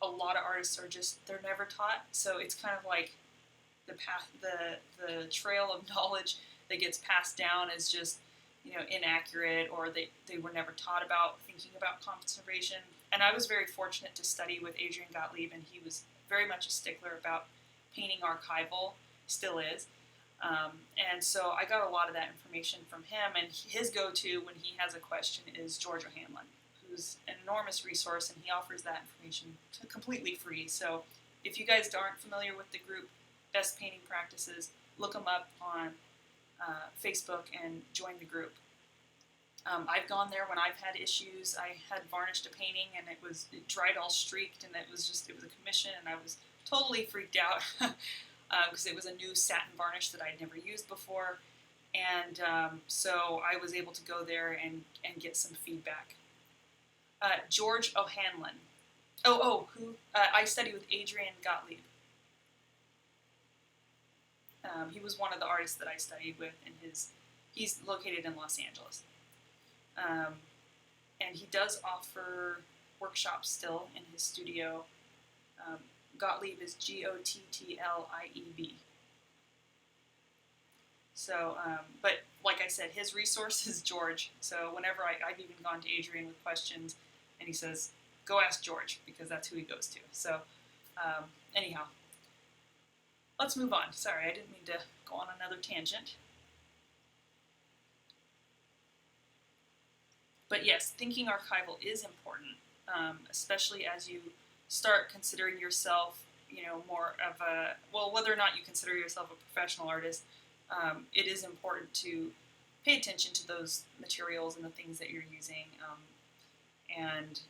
a lot of artists they're never taught. So it's kind of like the trail of knowledge that gets passed down is just inaccurate, or they were never taught about thinking about conservation. And I was very fortunate to study with Adrian Gottlieb, and he was very much a stickler about painting archival, still is. And so I got a lot of that information from him, and his go-to when he has a question is George O'Hanlon, who's an enormous resource, and he offers that information completely free. So if you guys aren't familiar with the group Best Painting Practices, look them up on Facebook and join the group. I've gone there when I've had issues. I had varnished a painting and it dried all streaked, and it was a commission, and I was totally freaked out because it was a new satin varnish that I'd never used before. And so I was able to go there and get some feedback. George O'Hanlon. Who? I studied with Adrian Gottlieb. He was one of the artists that I studied with, and he's located in Los Angeles. And he does offer workshops still in his studio. Gottlieb is Gottlieb. So, but like I said, his resource is George. So whenever I've even gone to Adrian with questions, and he says, go ask George, because that's who he goes to. So anyhow, let's move on. Sorry, I didn't mean to go on another tangent. But yes, thinking archival is important, especially as you start considering yourself, more of whether or not you consider yourself a professional artist, it is important to pay attention to those materials and the things that you're using. And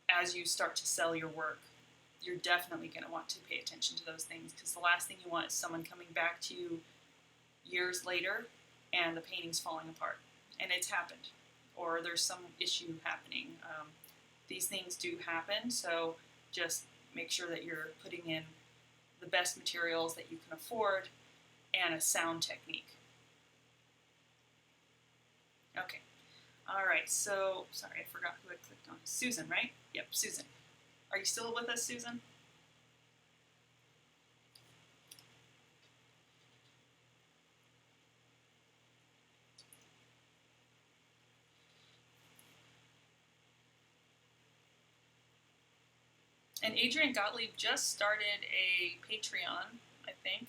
as you start to sell your work, you're definitely going to want to pay attention to those things, because the last thing you want is someone coming back to you years later and the painting's falling apart. And it's happened. Or there's some issue happening. These things do happen, so just make sure that you're putting in the best materials that you can afford and a sound technique. Okay. All right, so, sorry, I forgot who I clicked on. Susan, right? Yep, Susan. Are you still with us, Susan? And Adrian Gottlieb just started a Patreon, I think,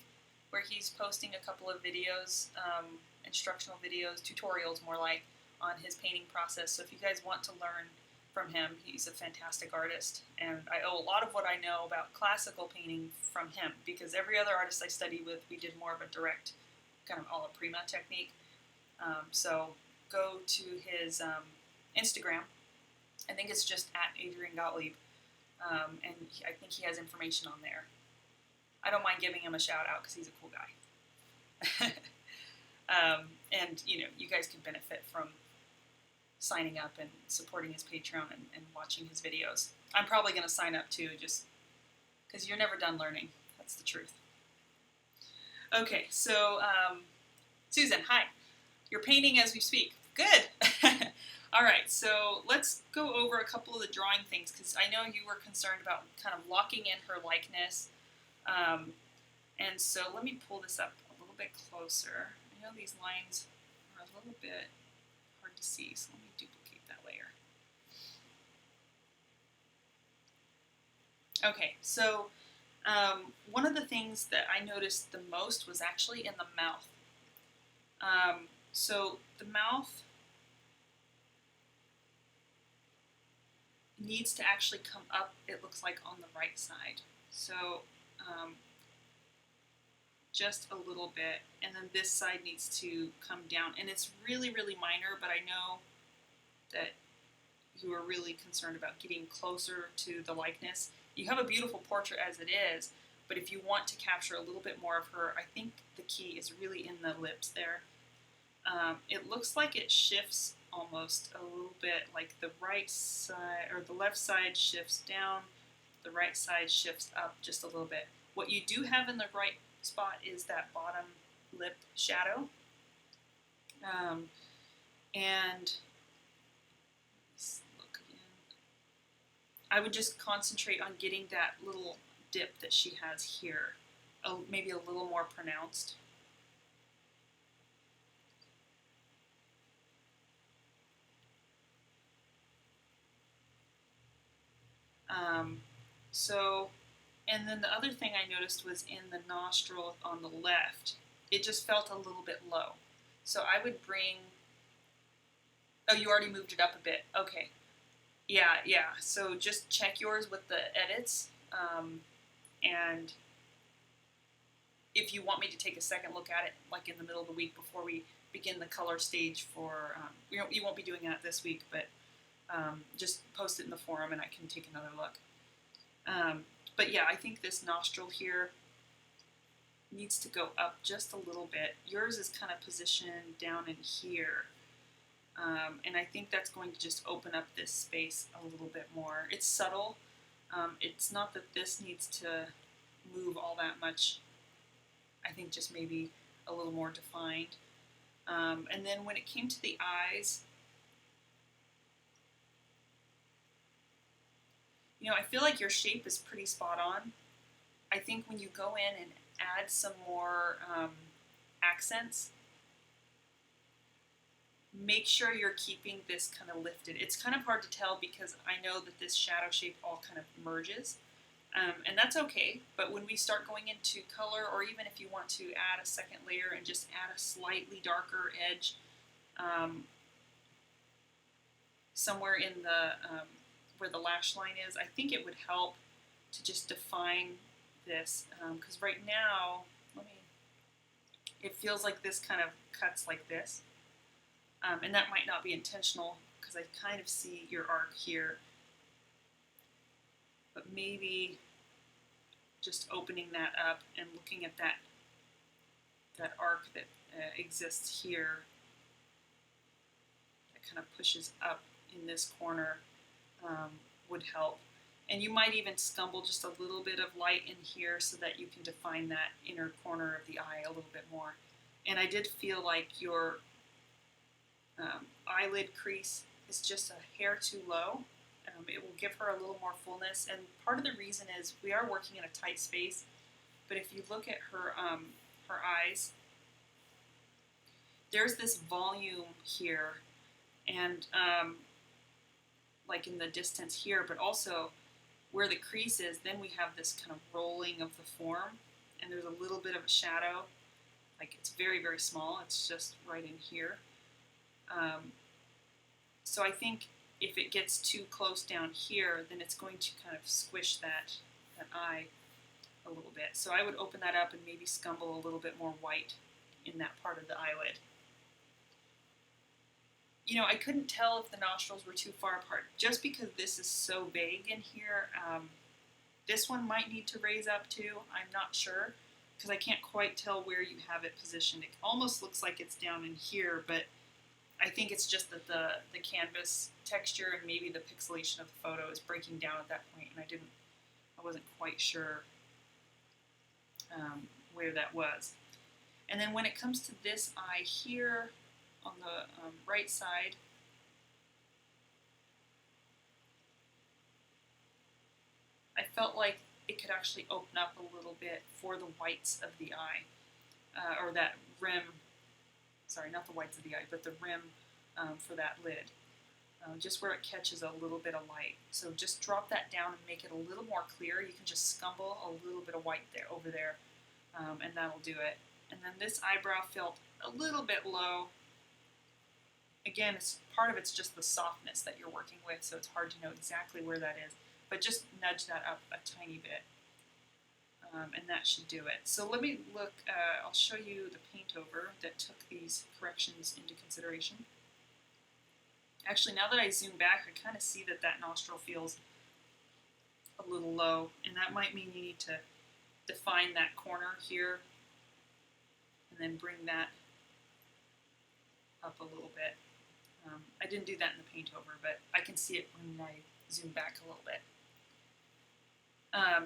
where he's posting a couple of videos, instructional videos, tutorials more like, on his painting process. So if you guys want to learn from him, he's a fantastic artist. And I owe a lot of what I know about classical painting from him, because every other artist I studied with, we did more of a direct, kind of alla prima technique. So go to his Instagram. I think it's just at Adrian Gottlieb. And I think he has information on there. I don't mind giving him a shout out because he's a cool guy. And you guys can benefit from signing up and supporting his Patreon and watching his videos. I'm probably going to sign up too, just because you're never done learning. That's the truth. Okay, so Susan, hi. You're painting as we speak. Good. All right, so let's go over a couple of the drawing things, because I know you were concerned about kind of locking in her likeness. And so let me pull this up a little bit closer. I know these lines are a little bit hard to see, so let me duplicate that layer. Okay, so one of the things that I noticed the most was actually in the mouth. So the mouth needs to actually come up, it looks like, on the right side. So just a little bit, and then this side needs to come down. And it's really, really minor, but I know that you are really concerned about getting closer to the likeness. You have a beautiful portrait as it is, but if you want to capture a little bit more of her, I think the key is really in the lips there. It looks like it shifts almost a little bit, like the right side, or the left side shifts down, the right side shifts up just a little bit. What you do have in the right spot is that bottom lip shadow. And let's look again. I would just concentrate on getting that little dip that she has here, maybe a little more pronounced. And then the other thing I noticed was in the nostril on the left, it just felt a little bit low. So I would bring, oh, you already moved it up a bit. Okay. Yeah. So just check yours with the edits. And if you want me to take a second look at it, like in the middle of the week before we begin the color stage for, you won't be doing that this week, but just post it in the forum and I can take another look. But yeah, I think this nostril here needs to go up just a little bit. Yours is kind of positioned down in here. And I think that's going to just open up this space a little bit more. It's subtle. It's not that this needs to move all that much. I think just maybe a little more defined. And then when it came to the eyes, I feel like your shape is pretty spot on. I think when you go in and add some more accents, make sure you're keeping this kind of lifted. It's kind of hard to tell because I know that this shadow shape all kind of merges. And that's okay, but when we start going into color, or even if you want to add a second layer and just add a slightly darker edge somewhere in the where the lash line is, I think it would help to just define this, because right now, it feels like this kind of cuts like this, and that might not be intentional because I kind of see your arc here, but maybe just opening that up and looking at that arc that exists here that kind of pushes up in this corner would help. And you might even scumble just a little bit of light in here so that you can define that inner corner of the eye a little bit more. And I did feel like your eyelid crease is just a hair too low. It will give her a little more fullness. And part of the reason is we are working in a tight space, but if you look at her, her eyes, there's this volume here, and like in the distance here, but also where the crease is, then we have this kind of rolling of the form, and there's a little bit of a shadow. Like it's very, very small. It's just right in here. So I think if it gets too close down here, then it's going to kind of squish that eye a little bit. So I would open that up and maybe scumble a little bit more white in that part of the eyelid. You know, I couldn't tell if the nostrils were too far apart, just because this is so vague in here. This one might need to raise up too. I'm not sure, because I can't quite tell where you have it positioned. It almost looks like it's down in here, but I think it's just that the canvas texture and maybe the pixelation of the photo is breaking down at that point, and I wasn't quite sure where that was. And then when it comes to this eye here on the right side, I felt like it could actually open up a little bit for the whites of the eye, or that rim, sorry, not the whites of the eye, but the rim for that lid, just where it catches a little bit of light. So just drop that down and make it a little more clear. You can just scumble a little bit of white there over there, and that'll do it. And then this eyebrow felt a little bit low. Again, part of it's just the softness that you're working with, so it's hard to know exactly where that is. But just nudge that up a tiny bit, and that should do it. So let me look, I'll show you the paint over that took these corrections into consideration. Actually, now that I zoom back, I kind of see that that nostril feels a little low, and that might mean you need to define that corner here, and then bring that up a little bit. I didn't do that in the paint over, but I can see it when I zoom back a little bit.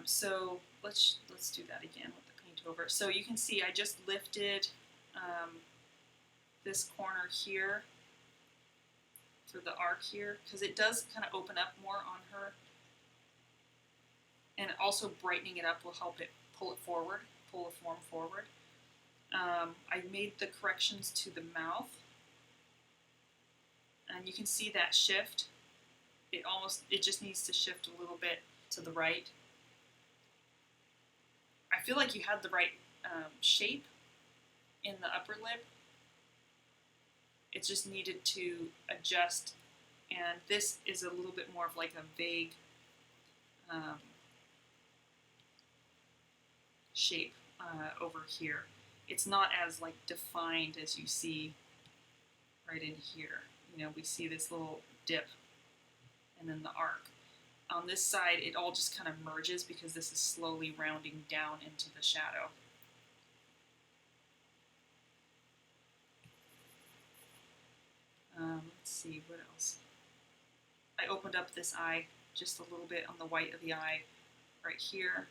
So let's do that again with the paint over. So you can see I just lifted this corner here through the arc here, because it does kind of open up more on her, and also brightening it up will help it pull the form forward. I made the corrections to the mouth, and you can see that shift. It just needs to shift a little bit to the right. I feel like you had the right shape in the upper lip. It just needed to adjust, and this is a little bit more of like a vague shape over here. It's not as like defined as you see right in here. You know, we see this little dip and then the arc. On this side, it all just kind of merges because this is slowly rounding down into the shadow. Let's see, what else? I opened up this eye just a little bit on the white of the eye right here.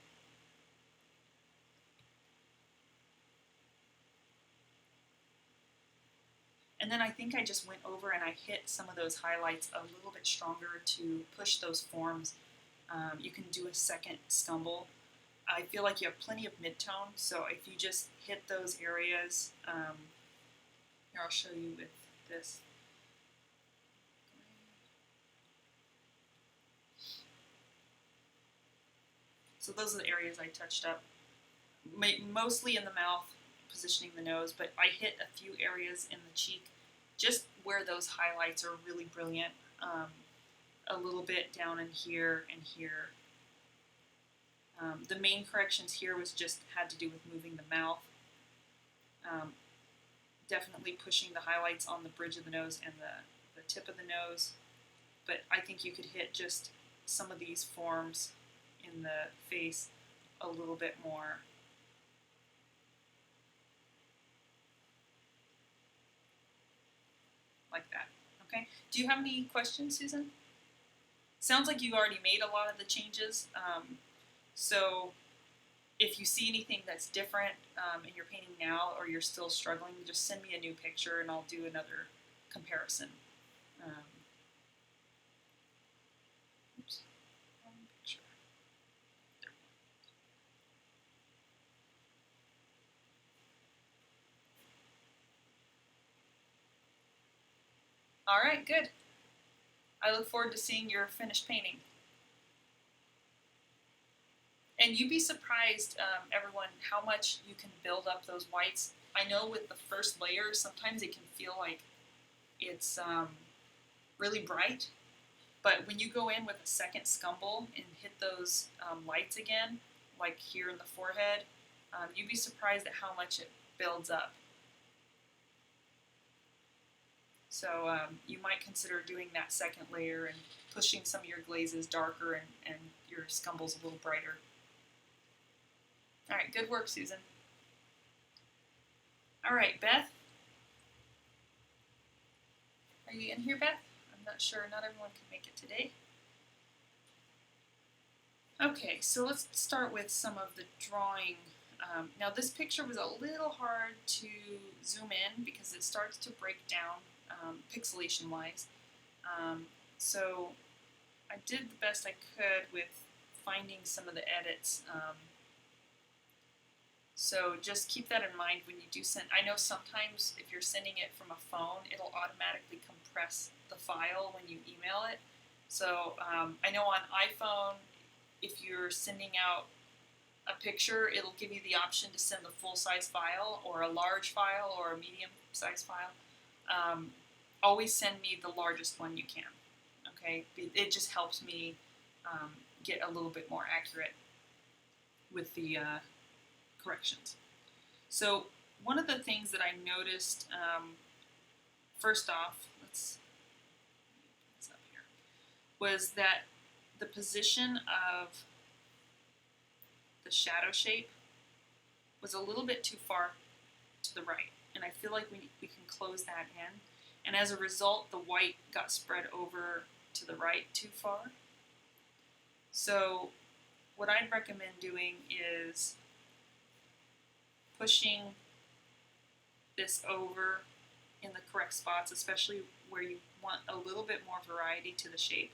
And then I think I just went over and I hit some of those highlights a little bit stronger to push those forms. You can do a second stumble. I feel like you have plenty of mid-tone, so if you just hit those areas, here I'll show you with this. So those are the areas I touched up, mostly in the mouth, positioning the nose, but I hit a few areas in the cheek, just where those highlights are really brilliant. A little bit down in here and here. The main corrections here had to do with moving the mouth. Definitely pushing the highlights on the bridge of the nose and the tip of the nose, but I think you could hit just some of these forms in the face a little bit more. Do you have any questions, Susan? Sounds like you've already made a lot of the changes. So if you see anything that's different in your painting now, or you're still struggling, just send me a new picture and I'll do another comparison. Oops, wrong picture. There we go. All right, good. I look forward to seeing your finished painting. And you'd be surprised, everyone, how much you can build up those whites. I know with the first layer, sometimes it can feel like it's really bright, but when you go in with a second scumble and hit those lights again, like here in the forehead, you'd be surprised at how much it builds up. So you might consider doing that second layer and pushing some of your glazes darker and your scumbles a little brighter. All right, good work, Susan. All right, Beth. Are you in here, Beth? I'm not sure. Not everyone can make it today. Okay, so let's start with some of the drawing. Now this picture was a little hard to zoom in because it starts to break down pixelation-wise. So I did the best I could with finding some of the edits. So just keep that in mind when you do send. I know sometimes if you're sending it from a phone, it'll automatically compress the file when you email it. So I know on iPhone, if you're sending out a picture, it'll give you the option to send a full-size file or a large file or a medium-size file. Always send me the largest one you can. Okay, it just helps me get a little bit more accurate with the corrections. So one of the things that I noticed, first off, let's put this up here, was that the position of the shadow shape was a little bit too far to the right, and I feel like we can close that in, and as a result the white got spread over to the right too far. So what I'd recommend doing is pushing this over in the correct spots, especially where you want a little bit more variety to the shape.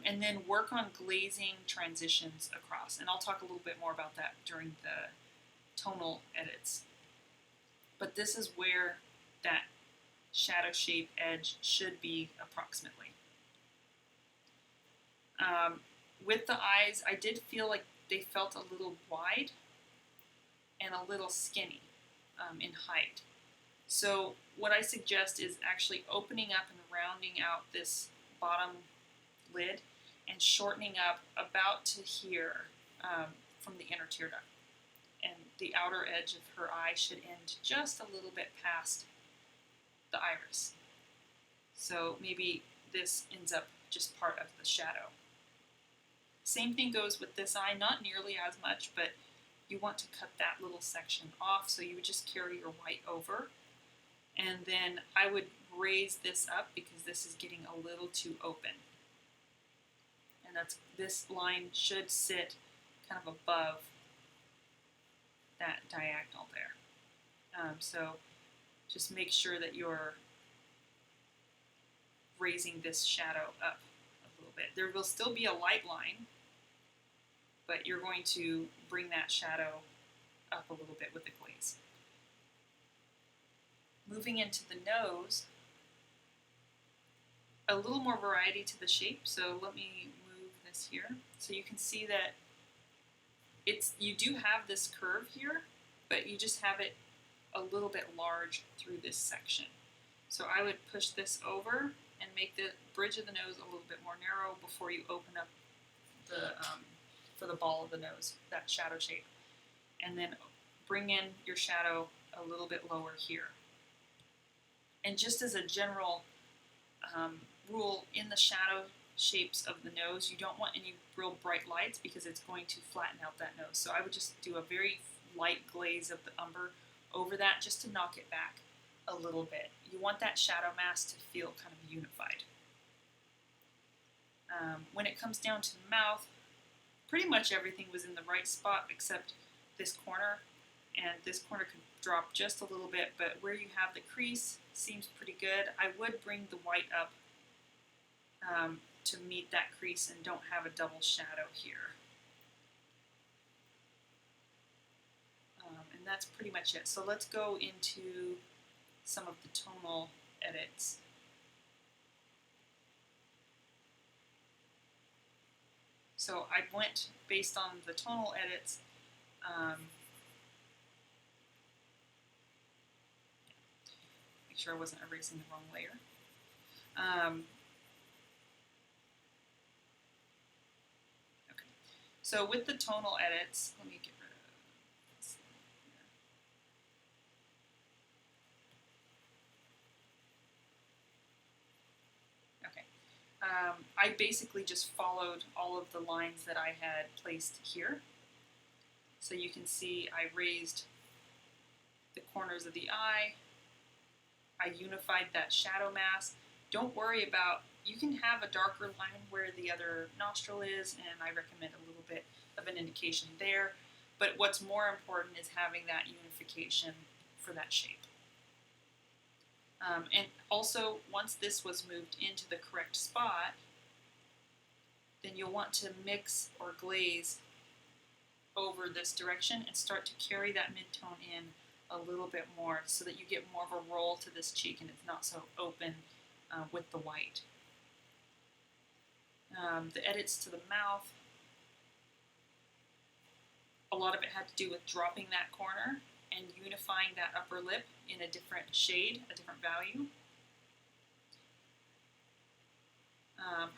And then work on glazing transitions across, and I'll talk a little bit more about that during the tonal edits. But this is where that shadow shape edge should be approximately. With the eyes, I did feel like they felt a little wide and a little skinny in height. So what I suggest is actually opening up and rounding out this bottom lid and shortening up about to here from the inner tear duct. And the outer edge of her eye should end just a little bit past the iris. So maybe this ends up just part of the shadow. Same thing goes with this eye, not nearly as much, but you want to cut that little section off, so you would just carry your white over. And then I would raise this up because this is getting a little too open. And this line should sit kind of above that diagonal there. So just make sure that you're raising this shadow up a little bit. There will still be a light line, but you're going to bring that shadow up a little bit with the glaze. Moving into the nose, a little more variety to the shape, so let me move this here. So you can see that you do have this curve here, but you just have it a little bit large through this section. So I would push this over and make the bridge of the nose a little bit more narrow before you open up for the ball of the nose, that shadow shape. And then bring in your shadow a little bit lower here. And just as a general rule, in the shadow shapes of the nose, you don't want any real bright lights because it's going to flatten out that nose. So I would just do a very light glaze of the umber over that just to knock it back. a little bit. You want that shadow mask to feel kind of unified. When it comes down to the mouth, pretty much everything was in the right spot except this corner, and this corner could drop just a little bit, but where you have the crease seems pretty good. I would bring the white up to meet that crease and don't have a double shadow here. And that's pretty much it. So let's go into some of the tonal edits. So I went based on the tonal edits. Make sure I wasn't erasing the wrong layer. Okay. So with the tonal edits, let me get rid of this here. Okay. I basically just followed all of the lines that I had placed here. So you can see I raised the corners of the eye. I unified that shadow mask. Don't worry about, you can have a darker line where the other nostril is, and I recommend a little bit of an indication there. But what's more important is having that unification for that shape. And also, once this was moved into the correct spot, then you'll want to mix or glaze over this direction and start to carry that mid-tone in a little bit more so that you get more of a roll to this cheek and it's not so open with the white. The edits to the mouth, a lot of it had to do with dropping that corner and unifying that upper lip in a different shade, a different value.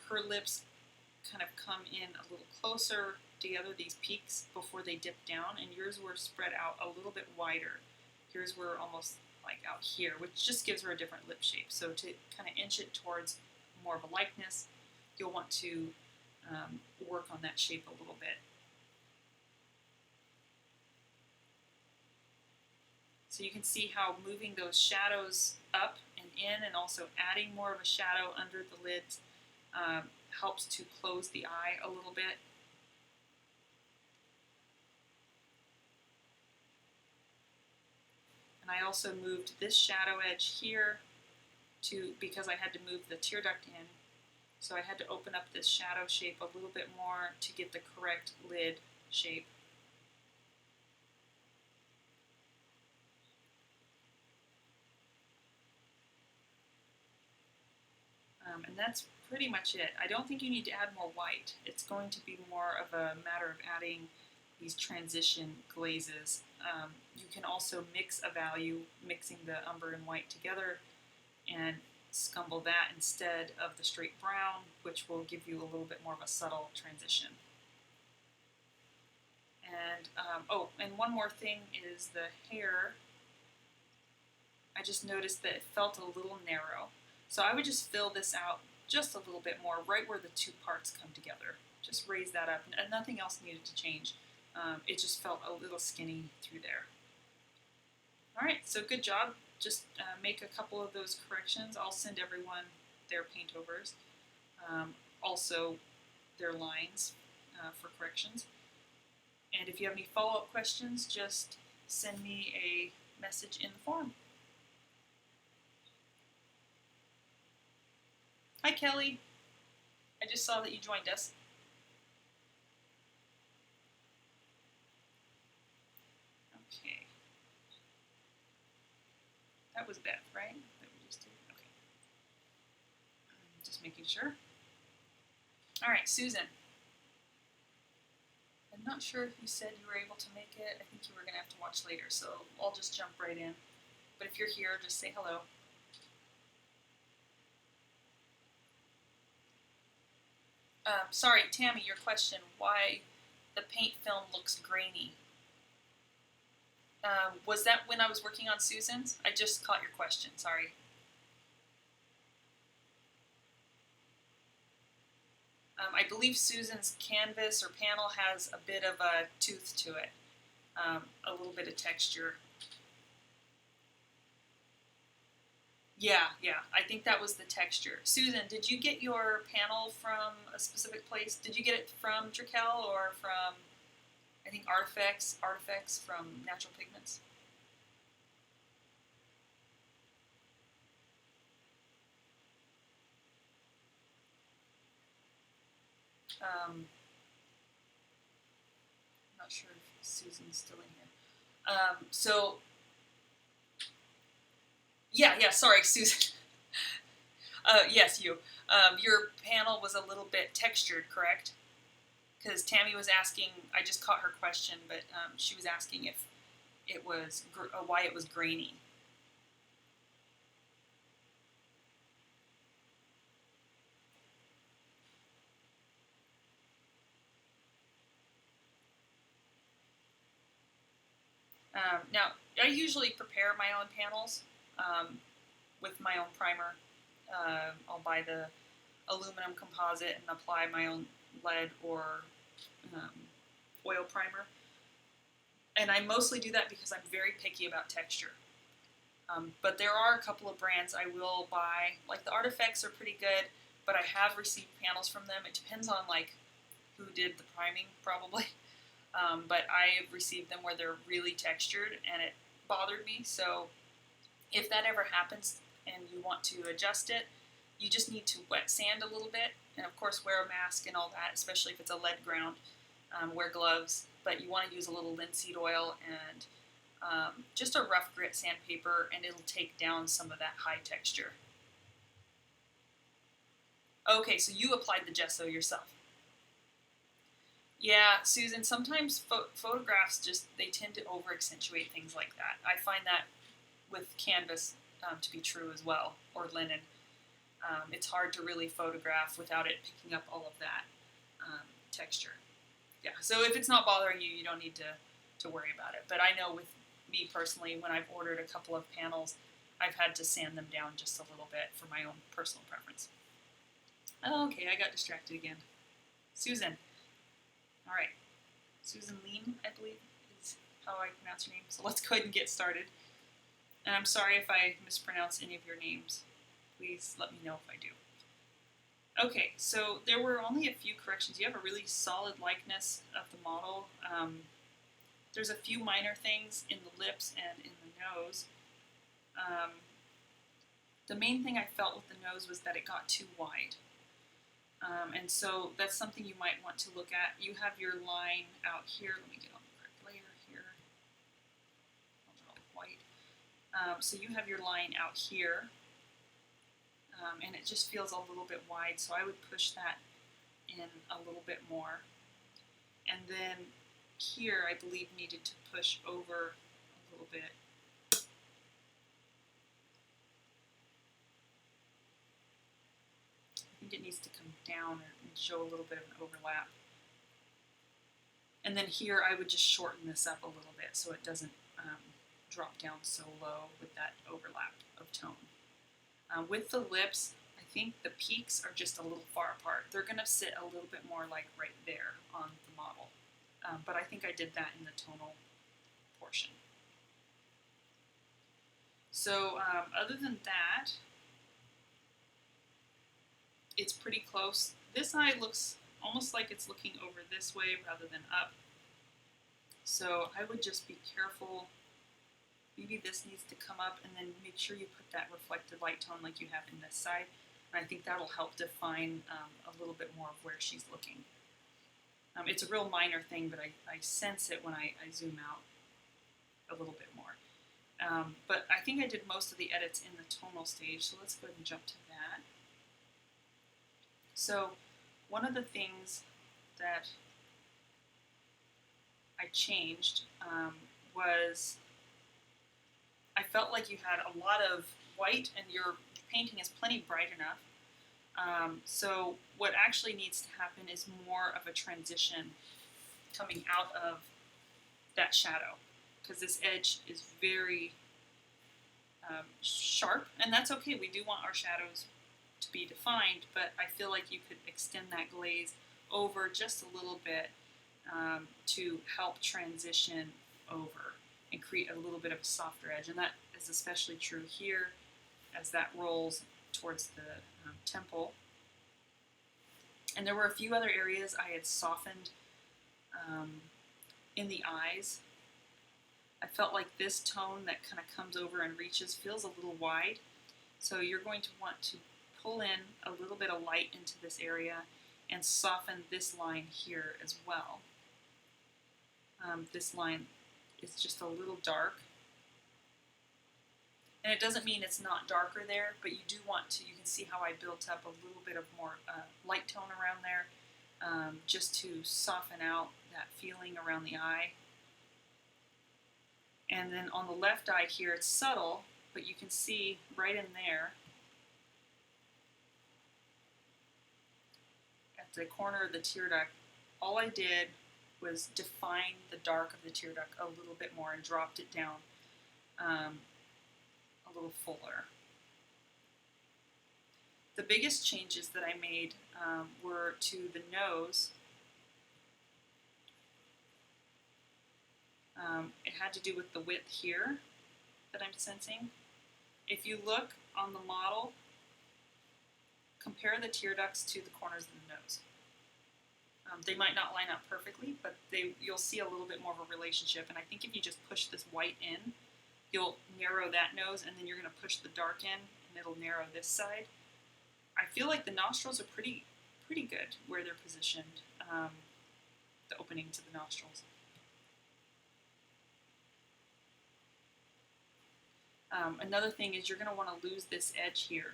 Her lips kind of come in a little closer together, these peaks, before they dip down, and yours were spread out a little bit wider. Yours were almost like out here, which just gives her a different lip shape. So to kind of inch it towards more of a likeness, you'll want to work on that shape a little bit. So you can see how moving those shadows up and in and also adding more of a shadow under the lids helps to close the eye a little bit. And I also moved this shadow edge here because I had to move the tear duct in. So I had to open up this shadow shape a little bit more to get the correct lid shape. And that's pretty much it. I don't think you need to add more white. It's going to be more of a matter of adding these transition glazes. You can also mix a value, mixing the umber and white together, and scumble that instead of the straight brown, which will give you a little bit more of a subtle transition. And oh, and one more thing is the hair. I just noticed that it felt a little narrow. So I would just fill this out just a little bit more, right where the two parts come together. Just raise that up, and nothing else needed to change. It just felt a little skinny through there. All right, so good job. Just make a couple of those corrections. I'll send everyone their paint overs, also their lines for corrections. And if you have any follow-up questions, just send me a message in the forum. Hi, Kelly. I just saw that you joined us. Okay. That was Beth, right? That we just did? Okay. Just making sure. All right, Susan. I'm not sure if you said you were able to make it. I think you were going to have to watch later, so I'll just jump right in. But if you're here, just say hello. Sorry, Tammy, your question, why the paint film looks grainy. Was that when I was working on Susan's? I just caught your question, sorry. I believe Susan's canvas or panel has a bit of a tooth to it, a little bit of texture. Yeah, yeah. I think that was the texture. Susan, did you get your panel from a specific place? Did you get it from Trekell or from, I think, Artifacts from Natural Pigments? I'm not sure if Susan's still in here. So, yeah, sorry, Susan. Yes, you. Your panel was a little bit textured, correct? Because Tammy was asking, I just caught her question, but she was asking if it was why it was grainy. Now, I usually prepare my own panels um, with my own primer. I'll buy the aluminum composite and apply my own lead or um, oil primer. And I mostly do that because I'm very picky about texture. But there are a couple of brands I will buy. Like the Artifacts are pretty good, but I have received panels from them. It depends on like who did the priming, probably. But I have received them where they're really textured, and it bothered me. So if that ever happens and you want to adjust it, you just need to wet sand a little bit, and of course wear a mask and all that, especially if it's a lead ground. Wear gloves, but you want to use a little linseed oil and just a rough grit sandpaper, and it'll take down some of that high texture. Okay, so you applied the gesso yourself. Yeah, Susan, sometimes photographs just, they tend to over accentuate things like that. I find that with canvas to be true as well, or linen. It's hard to really photograph without it picking up all of that texture. Yeah, so if it's not bothering you, you don't need to worry about it. But I know with me personally, when I've ordered a couple of panels, I've had to sand them down just a little bit for my own personal preference. Okay, I got distracted again. Susan. All right. Susan Leem, I believe, is how I pronounce your name. So let's go ahead and get started. And I'm sorry if I mispronounce any of your names. Please let me know if I do. Okay, so there were only a few corrections. You have a really solid likeness of the model. There's a few minor things in the lips and in the nose. The main thing I felt with the nose was that it got too wide. And so that's something you might want to look at. You have your line out here. Let me get on the correct layer here. I'll draw white. So you have your line out here. And it just feels a little bit wide, so I would push that in a little bit more. And then here, I believe, needed to push over a little bit. I think it needs to come down and show a little bit of an overlap. And then here, I would just shorten this up a little bit so it doesn't drop down so low with that overlap of tone. With the lips, I think the peaks are just a little far apart. They're going to sit a little bit more like right there on the model. But I think I did that in the tonal portion. So other than that, it's pretty close. This eye looks almost like it's looking over this way rather than up. So I would just be careful. Maybe this needs to come up, and then make sure you put that reflected light tone like you have in this side. And I think that'll help define a little bit more of where she's looking. It's a real minor thing, but I sense it when I zoom out a little bit more. But I think I did most of the edits in the tonal stage, so let's go ahead and jump to that. So one of the things that I changed was I felt like you had a lot of white and your painting is plenty bright enough. So what actually needs to happen is more of a transition coming out of that shadow, because this edge is very sharp, and that's okay. We do want our shadows to be defined, but I feel like you could extend that glaze over just a little bit to help transition over and create a little bit of a softer edge, and that is especially true here as that rolls towards the temple. And there were a few other areas I had softened in the eyes. I felt like this tone that kind of comes over and reaches feels a little wide. So you're going to want to pull in a little bit of light into this area and soften this line here as well. This line is just a little dark. And it doesn't mean it's not darker there, but you do want to, you can see how I built up a little bit of more light tone around there, just to soften out that feeling around the eye. And then on the left eye here, it's subtle, but you can see right in there, at the corner of the tear duct, all I did was define the dark of the tear duct a little bit more and dropped it down a little fuller. The biggest changes that I made were to the nose. It had to do with the width here that I'm sensing. If you look on the model, compare the tear ducts to the corners of the nose. They might not line up perfectly, but you'll see a little bit more of a relationship. And I think if you just push this white in, you'll narrow that nose, and then you're going to push the dark in, and it'll narrow this side. I feel like the nostrils are pretty good where they're positioned, the opening to the nostrils. Another thing is you're going to want to lose this edge here,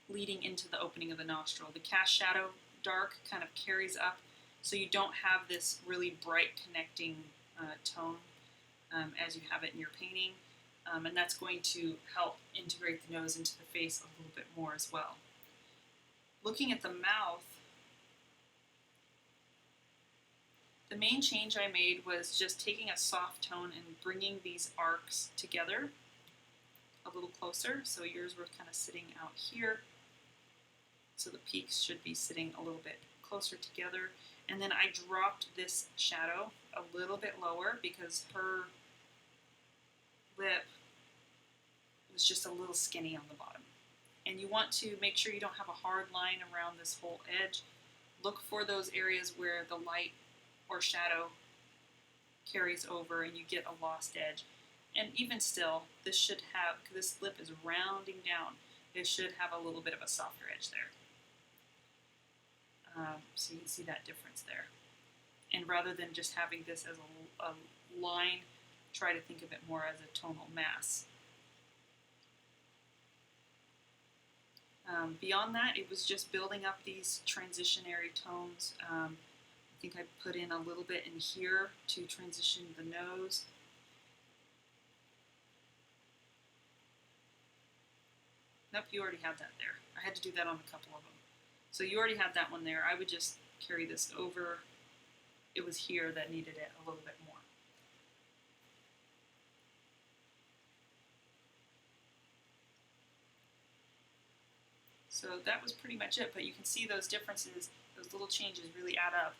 leading into the opening of the nostril. The cast shadow dark kind of carries up, so you don't have this really bright connecting tone as you have it in your painting, and that's going to help integrate the nose into the face a little bit more as well. Looking at the mouth, the main change I made was just taking a soft tone and bringing these arcs together a little closer. So yours were kind of sitting out here, so the peaks should be sitting a little bit closer together. And then I dropped this shadow a little bit lower because her lip was just a little skinny on the bottom. And you want to make sure you don't have a hard line around this whole edge. Look for those areas where the light or shadow carries over and you get a lost edge. And even still, this lip is rounding down. It should have a little bit of a softer edge there. So you can see that difference there. And rather than just having this as a line, try to think of it more as a tonal mass. Beyond that, it was just building up these transitionary tones. I think I put in a little bit in here to transition the nose. Nope, you already had that there. I had to do that on a couple of them. So you already had that one there. I would just carry this over. It was here that needed it a little bit more. So that was pretty much it, but you can see those differences, those little changes really add up.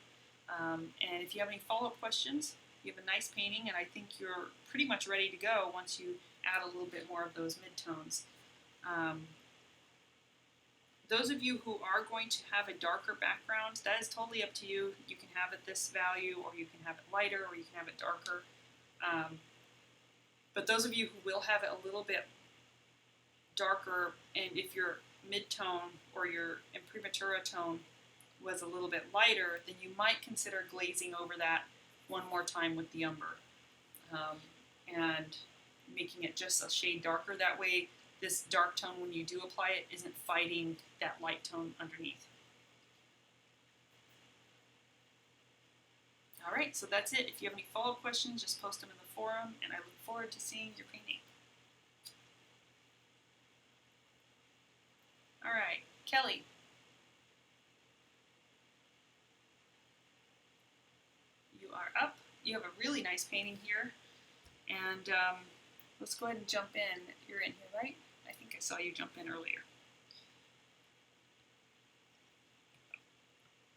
And if you have any follow-up questions, you have a nice painting, and I think you're pretty much ready to go once you add a little bit more of those midtones. Those of you who are going to have a darker background, that is totally up to you. You can have it this value, or you can have it lighter, or you can have it darker. But those of you who will have it a little bit darker, and if your mid-tone or your imprimatura tone was a little bit lighter, then you might consider glazing over that one more time with the umber and making it just a shade darker. That way, this dark tone, when you do apply it, isn't fighting that light tone underneath. All right, so that's it. If you have any follow-up questions, just post them in the forum, and I look forward to seeing your painting. All right, Kelly. You are up. You have a really nice painting here, and let's go ahead and jump in. You're in here, right? I think I saw you jump in earlier.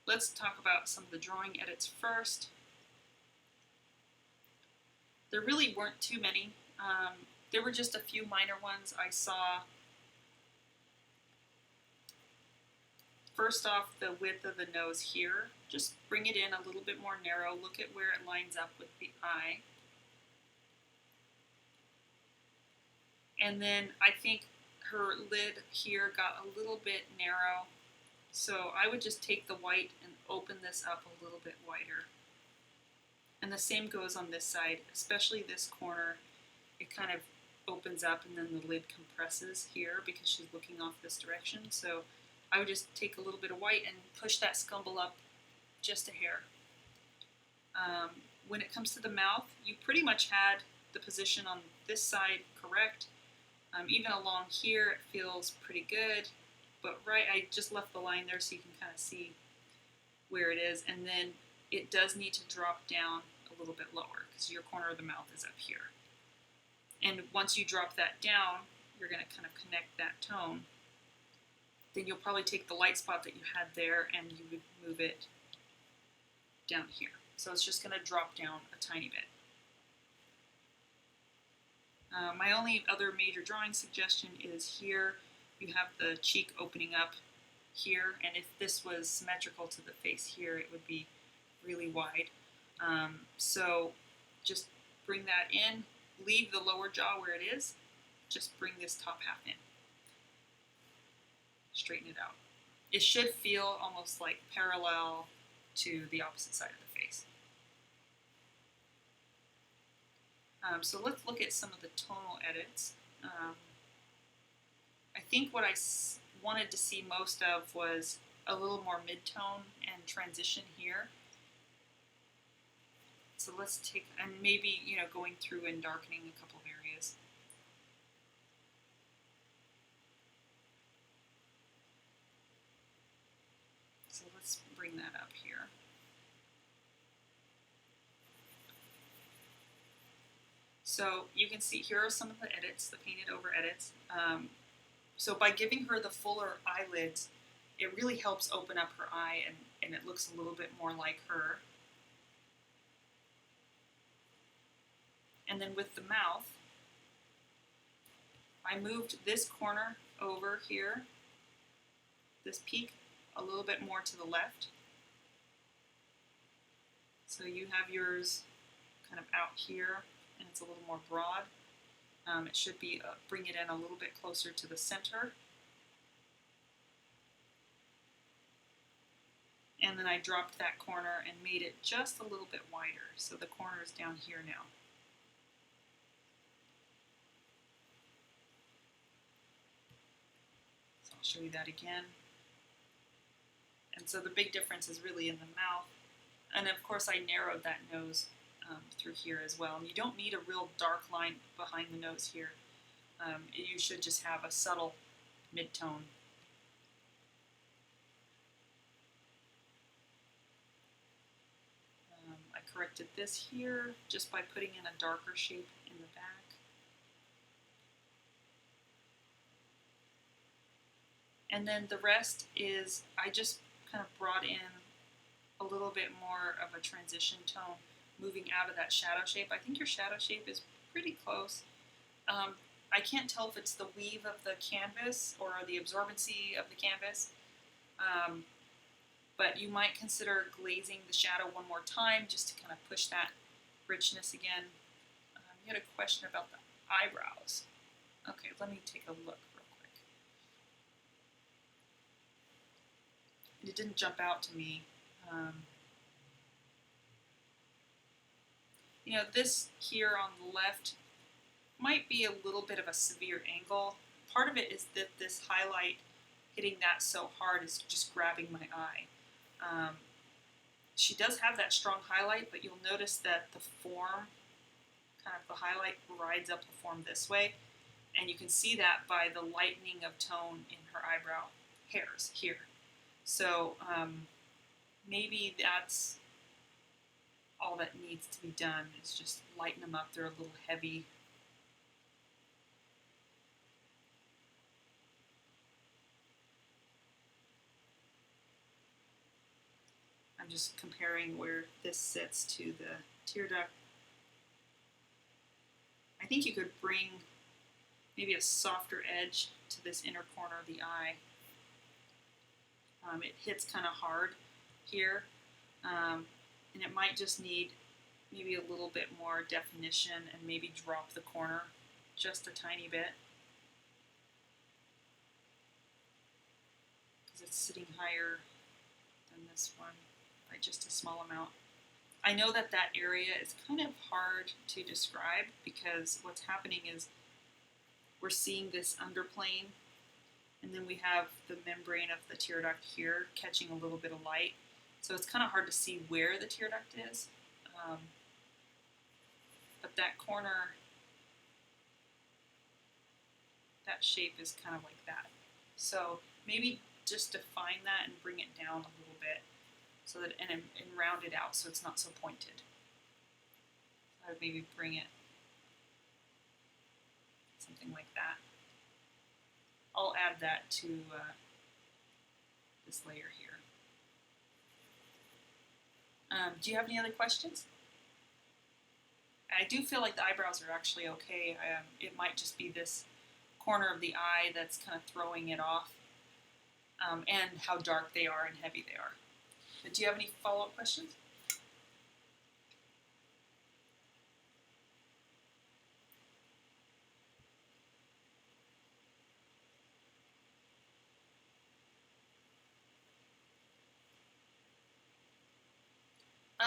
Let's talk about some of the drawing edits first. There really weren't too many. There were just a few minor ones I saw first off, the width of the nose here, just bring it in a little bit more narrow. Look at where it lines up with the eye. And then I think her lid here got a little bit narrow. So I would just take the white and open this up a little bit wider. And the same goes on this side, especially this corner. It kind of opens up and then the lid compresses here because she's looking off this direction. So I would just take a little bit of white and push that scumble up just a hair. When it comes to the mouth, you pretty much had the position on this side correct. Even along here, it feels pretty good. But I just left the line there so you can kind of see where it is. And then it does need to drop down a little bit lower because your corner of the mouth is up here. And once you drop that down, you're going to kind of connect that tone. Then you'll probably take the light spot that you had there and you would move it down here. So it's just going to drop down a tiny bit. My only other major drawing suggestion is here you have the cheek opening up here, and if this was symmetrical to the face here, it would be really wide. So just bring that in, leave the lower jaw where it is, just bring this top half in. Straighten it out. It should feel almost like parallel to the opposite side of the face. So let's look at some of the tonal edits. I think what I wanted to see most of was a little more mid-tone and transition here. So let's take, and maybe, going through and darkening a couple of areas. So let's bring that up here. So you can see here are some of the edits, the painted over edits. So by giving her the fuller eyelids, it really helps open up her eye and it looks a little bit more like her. And then with the mouth, I moved this corner over here, this peak, a little bit more to the left. So you have yours kind of out here, and it's a little more broad. It should be, bring it in a little bit closer to the center. And then I dropped that corner and made it just a little bit wider. So the corner is down here now. So I'll show you that again. And so the big difference is really in the mouth. And of course I narrowed that nose through here as well. And you don't need a real dark line behind the nose here. You should just have a subtle mid-tone. I corrected this here just by putting in a darker shape in the back. And then the rest is, I just kind of brought in a little bit more of a transition tone, moving out of that shadow shape. I think your shadow shape is pretty close. I can't tell if it's the weave of the canvas or the absorbency of the canvas, but you might consider glazing the shadow one more time just to kind of push that richness again. You had a question about the eyebrows. Okay, let me take a look real quick. It didn't jump out to me. This here on the left might be a little bit of a severe angle. Part of it is that this highlight hitting that so hard is just grabbing my eye. She does have that strong highlight, but you'll notice that the form, kind of the highlight rides up the form this way, and you can see that by the lightening of tone in her eyebrow hairs here. So maybe that's all that needs to be done, is just lighten them up. They're a little heavy. I'm just comparing where this sits to the tear duct. I think you could bring maybe a softer edge to this inner corner of the eye. It hits kind of hard here, and it might just need maybe a little bit more definition and maybe drop the corner just a tiny bit because it's sitting higher than this one by just a small amount. I know that that area is kind of hard to describe because what's happening is we're seeing this underplane, and then we have the membrane of the tear duct here catching a little bit of light. So it's kind of hard to see where the tear duct is. But that corner, that shape is kind of like that. So maybe just define that and bring it down a little bit so that and round it out so it's not so pointed. I would maybe bring it something like that. I'll add that to this layer here. Do you have any other questions? I do feel like the eyebrows are actually okay. It might just be this corner of the eye that's kind of throwing it off, and how dark they are and heavy they are. But do you have any follow-up questions?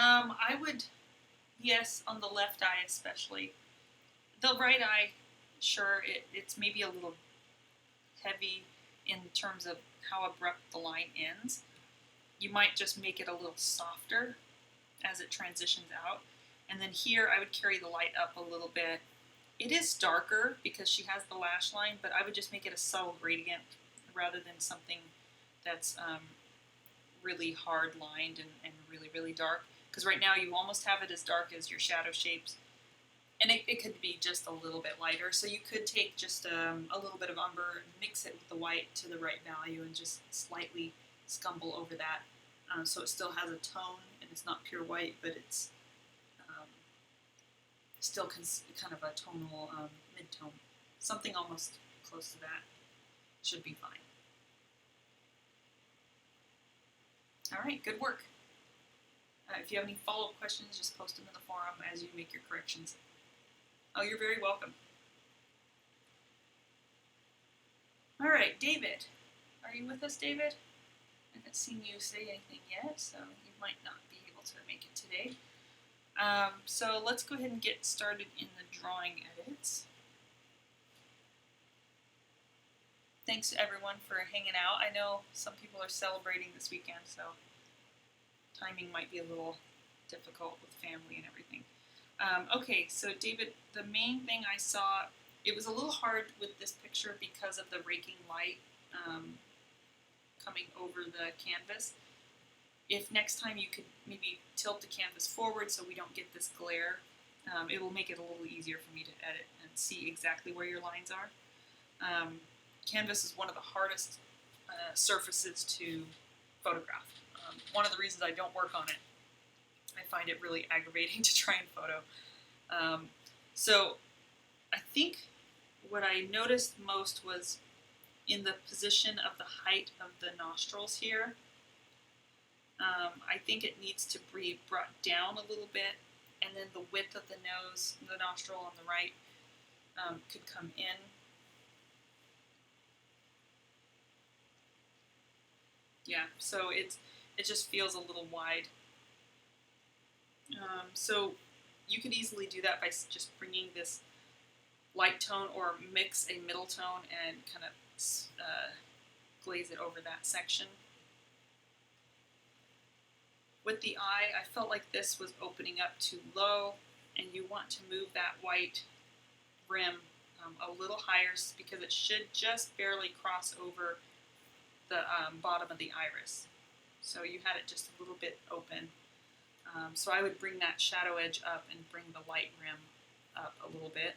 I would, yes, on the left eye especially. The right eye, sure, it's maybe a little heavy in terms of how abrupt the line ends. You might just make it a little softer as it transitions out. And then here I would carry the light up a little bit. It is darker because she has the lash line, but I would just make it a subtle gradient rather than something that's really hard lined and really, really dark. Because right now you almost have it as dark as your shadow shapes. And it could be just a little bit lighter. So you could take just a little bit of umber and mix it with the white to the right value and just slightly scumble over that. So it still has a tone and it's not pure white, but it's still kind of a tonal mid-tone. Something almost close to that should be fine. All right, good work. If you have any follow-up questions, just post them in the forum as you make your corrections. Oh, you're very welcome. All right, David. Are you with us, David? I haven't seen you say anything yet, so you might not be able to make it today. So let's go ahead and get started in the drawing edits. Thanks to everyone for hanging out. I know some people are celebrating this weekend, so timing might be a little difficult with family and everything. Okay, so David, the main thing I saw, it was a little hard with this picture because of the raking light coming over the canvas. If next time you could maybe tilt the canvas forward so we don't get this glare, it will make it a little easier for me to edit and see exactly where your lines are. Canvas is one of the hardest surfaces to photograph. One of the reasons I don't work on it. I find it really aggravating to try and photo. So I think what I noticed most was in the position of the height of the nostrils here. I think it needs to be brought down a little bit, and then the width of the nose, the nostril on the right, could come in. Yeah, so it just feels a little wide. So you could easily do that by just bringing this light tone or mix a middle tone and kind of glaze it over that section. With the eye, I felt like this was opening up too low, and you want to move that white rim a little higher because it should just barely cross over the bottom of the iris. So you had it just a little bit open. So I would bring that shadow edge up and bring the light rim up a little bit.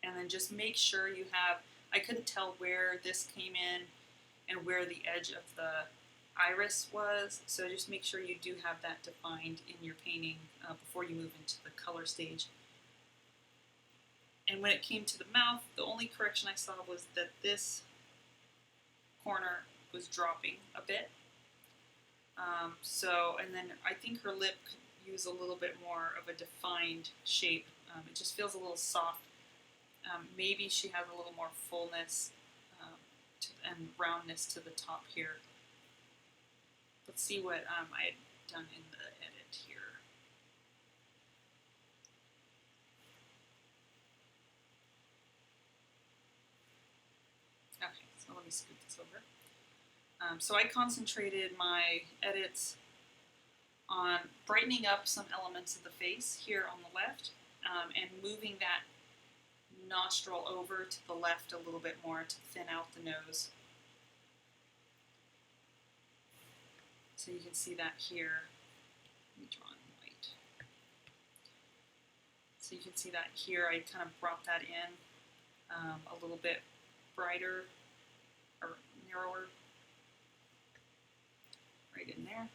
And then just make sure you have, I couldn't tell where this came in and where the edge of the iris was, so just make sure you do have that defined in your painting before you move into the color stage. And when it came to the mouth, the only correction I saw was that this corner was dropping a bit. And then I think her lip could use a little bit more of a defined shape. It just feels a little soft. Maybe she has a little more fullness and roundness to the top here. Let's see what I had done in the edit here. Okay, so let me scoot this over. So I concentrated my edits on brightening up some elements of the face here on the left, and moving that nostril over to the left a little bit more to thin out the nose. So you can see that here. Let me draw in white. So you can see that here. I kind of brought that in a little bit brighter or narrower, right in there.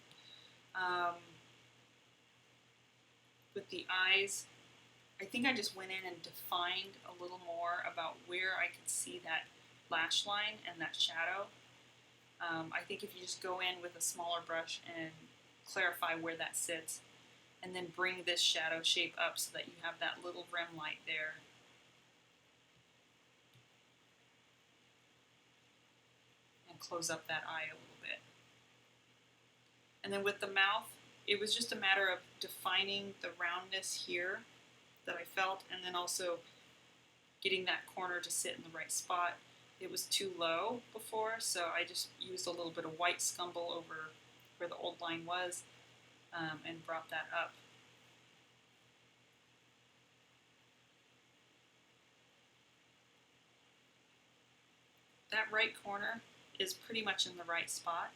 With the eyes, I think I just went in and defined a little more about where I could see that lash line and that shadow. I think if you just go in with a smaller brush and clarify where that sits, and then bring this shadow shape up so that you have that little rim light there. And close up that eye a little bit. And then with the mouth, it was just a matter of defining the roundness here that I felt, and then also getting that corner to sit in the right spot. It was too low before, so I just used a little bit of white scumble over where the old line was, and brought that up. That right corner is pretty much in the right spot.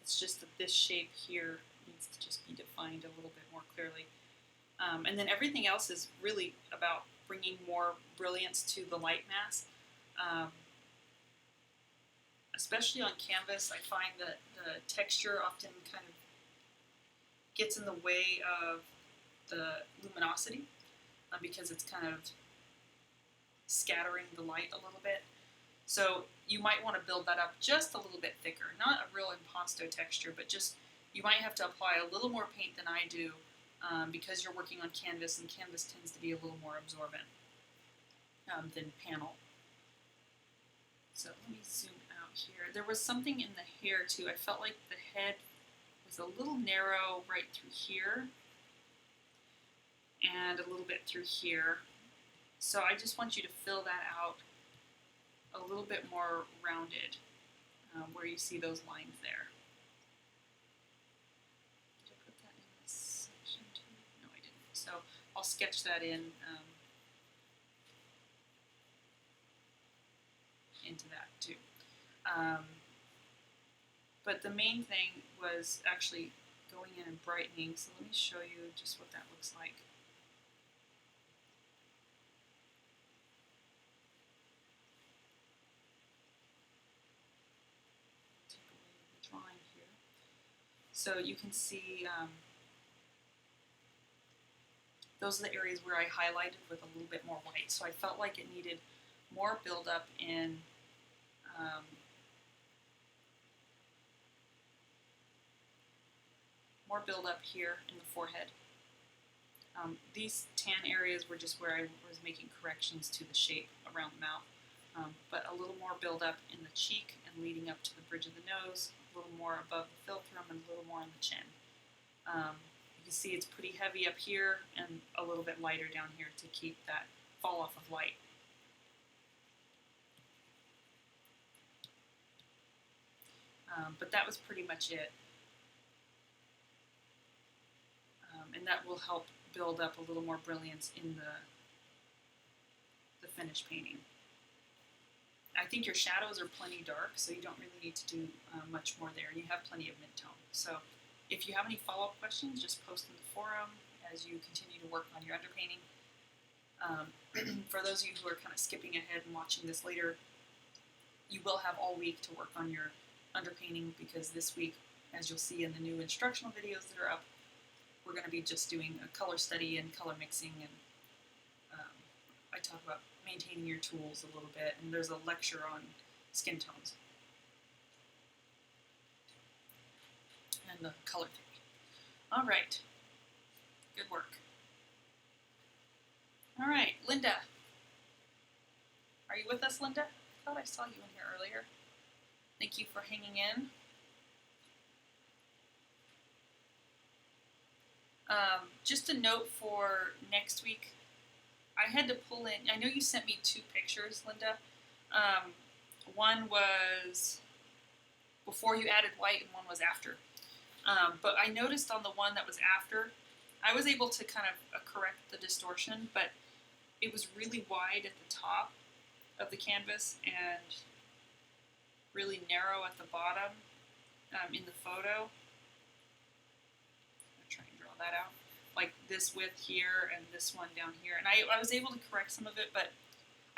It's just that this shape here needs to just be defined a little bit more clearly. And then everything else is really about bringing more brilliance to the light mask. Especially on canvas, I find that the texture often kind of gets in the way of the luminosity, because it's kind of scattering the light a little bit. So you might want to build that up just a little bit thicker. Not a real impasto texture, but just you might have to apply a little more paint than I do, because you're working on canvas, and canvas tends to be a little more absorbent than panel. So let me zoom out here. There was something in the hair too. I felt like the head was a little narrow right through here and a little bit through here. So I just want you to fill that out a little bit more rounded, where you see those lines there. Did I put that in this section too? No, I didn't. So I'll sketch that in into that too. But the main thing was actually going in and brightening. So let me show you just what that looks like. Take away the drawing here. So you can see those are the areas where I highlighted with a little bit more white. So I felt like it needed more buildup in more buildup here in the forehead. These tan areas were just where I was making corrections to the shape around the mouth, but a little more buildup in the cheek and leading up to the bridge of the nose, a little more above the philtrum and a little more on the chin. You can see it's pretty heavy up here and a little bit lighter down here to keep that fall off of light. But that was pretty much it. And that will help build up a little more brilliance in the finished painting. I think your shadows are plenty dark, so you don't really need to do much more there. You have plenty of mid-tone. So if you have any follow-up questions, just post in the forum as you continue to work on your underpainting. For those of you who are kind of skipping ahead and watching this later, you will have all week to work on your underpainting, because this week, as you'll see in the new instructional videos that are up, we're going to be just doing a color study and color mixing, and I talk about maintaining your tools a little bit, and there's a lecture on skin tones. and the color theory. All right, good work. All right, Linda. Are you with us, Linda? I thought I saw you in here earlier. Thank you for hanging in. Just a note for next week, I had to pull in, I know you sent me 2 pictures, Linda. One was before you added white and one was after. But I noticed on the one that was after, I was able to kind of correct the distortion, but it was really wide at the top of the canvas and really narrow at the bottom in the photo. I'm trying to draw that out. Like this width here and this one down here. And I was able to correct some of it, but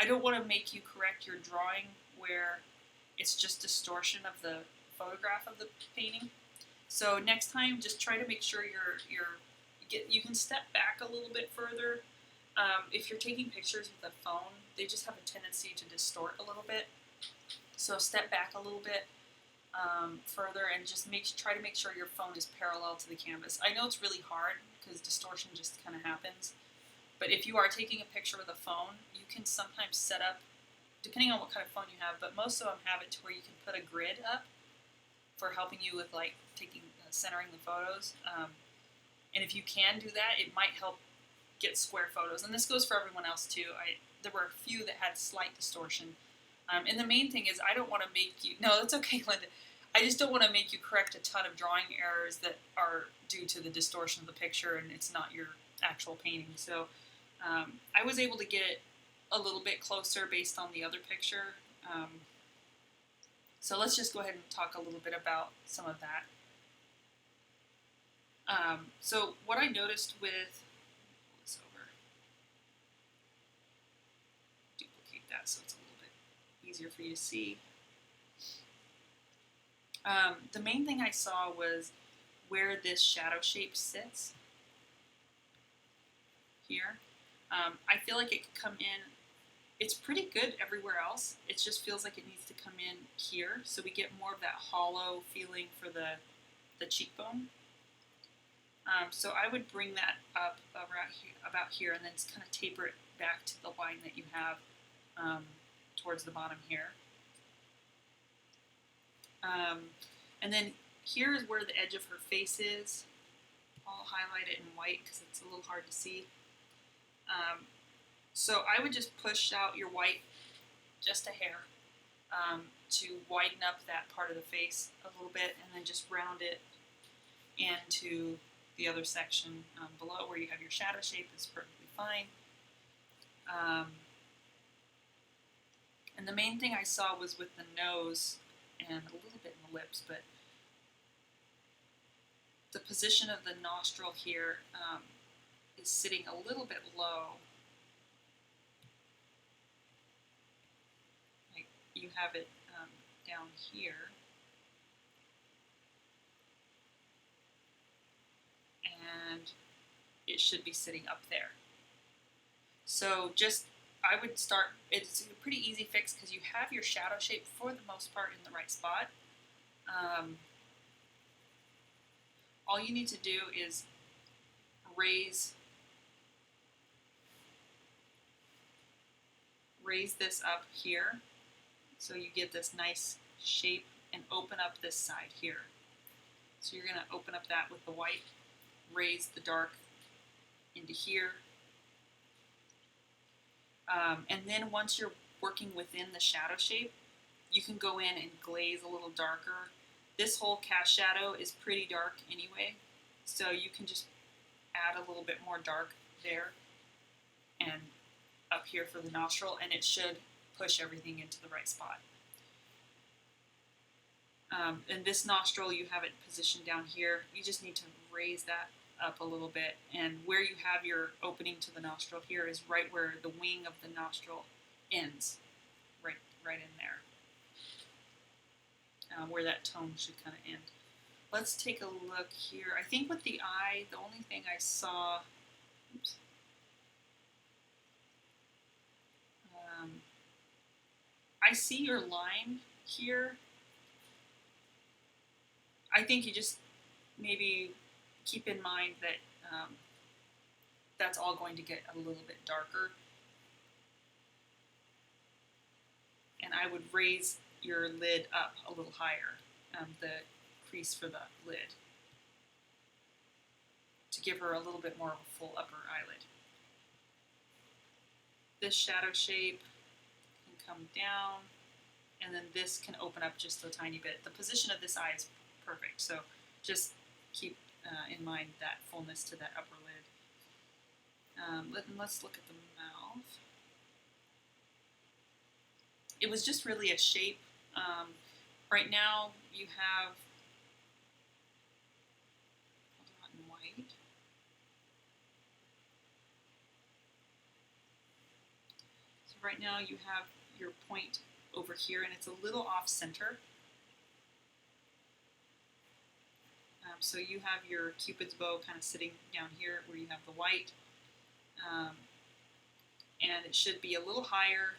I don't want to make you correct your drawing where it's just distortion of the photograph of the painting. So next time, just try to make sure you can step back a little bit further. If you're taking pictures with a phone, they just have a tendency to distort a little bit. So step back a little bit further and just try to make sure your phone is parallel to the canvas. I know it's really hard because distortion just kind of happens. But if you are taking a picture with a phone, you can sometimes set up, depending on what kind of phone you have, but most of them have it to where you can put a grid up for helping you with like centering the photos. And if you can do that, it might help get square photos. And this goes for everyone else too. There were a few that had slight distortion. And the main thing is I don't want to make you, no, that's okay, Linda. I just don't want to make you correct a ton of drawing errors that are due to the distortion of the picture and it's not your actual painting. So I was able to get it a little bit closer based on the other picture. So let's just go ahead and talk a little bit about some of that. So what I noticed with, pull this over, duplicate that so it's a little bit easier for you to see. The main thing I saw was where this shadow shape sits here. I feel like it could come in, it's pretty good everywhere else, it just feels like it needs to come in here so we get more of that hollow feeling for the cheekbone. So I would bring that up about here and then kind of taper it back to the line that you have towards the bottom here. And then here is where the edge of her face is. I'll highlight it in white because it's a little hard to see. So I would just push out your white just a hair to widen up that part of the face a little bit and then just round it into the other section below where you have your shadow shape is perfectly fine. And the main thing I saw was with the nose and a little bit in the lips, but the position of the nostril here is sitting a little bit low. Like you have it down here. And it should be sitting up there. So just, I would start, it's a pretty easy fix because you have your shadow shape for the most part in the right spot. All you need to do is raise this up here so you get this nice shape and open up this side here. So you're going to open up that with the white, raise the dark into here. And then once you're working within the shadow shape, you can go in and glaze a little darker. This whole cast shadow is pretty dark anyway, so you can just add a little bit more dark there and up here for the nostril, and it should push everything into the right spot. And this nostril, you have it positioned down here. You just need to raise that up a little bit, and where you have your opening to the nostril here is right where the wing of the nostril ends, right in there, where that tone should kind of end. Let's take a look here. I think with the eye, the only thing I saw, oops, I see your line here. I think you just maybe keep in mind that that's all going to get a little bit darker. And I would raise your lid up a little higher, the crease for the lid, to give her a little bit more of a full upper eyelid. This shadow shape can come down, and then this can open up just a tiny bit. The position of this eye is perfect, so just keep in mind that fullness to that upper lid. Let's look at the mouth. It was just really a shape. Right now you have in white. So right now you have your point over here, and it's a little off center. So you have your Cupid's bow kind of sitting down here where you have the white, and it should be a little higher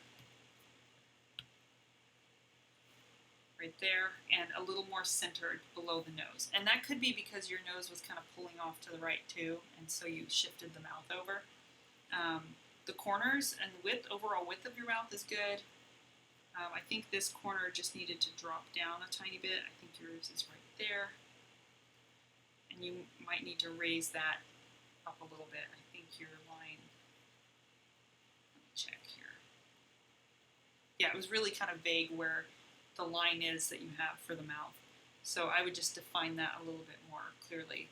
right there, and a little more centered below the nose. And that could be because your nose was kind of pulling off to the right too, and so you shifted the mouth over. The corners and the overall width of your mouth is good. I think this corner just needed to drop down a tiny bit. I think yours is right there. And you might need to raise that up a little bit. I think your line, let me check here. Yeah, it was really kind of vague where the line is that you have for the mouth. So I would just define that a little bit more clearly.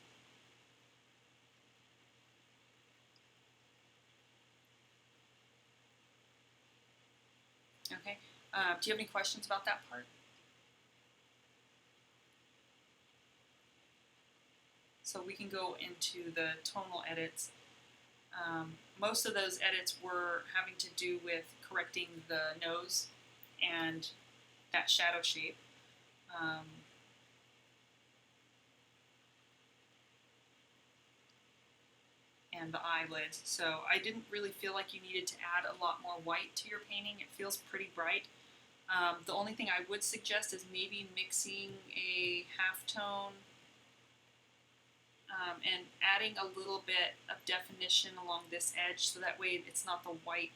Okay, do you have any questions about that part? So we can go into the tonal edits. Most of those edits were having to do with correcting the nose and that shadow shape. And the eyelids. So I didn't really feel like you needed to add a lot more white to your painting. It feels pretty bright. The only thing I would suggest is maybe mixing a halftone and adding a little bit of definition along this edge, so that way it's not the white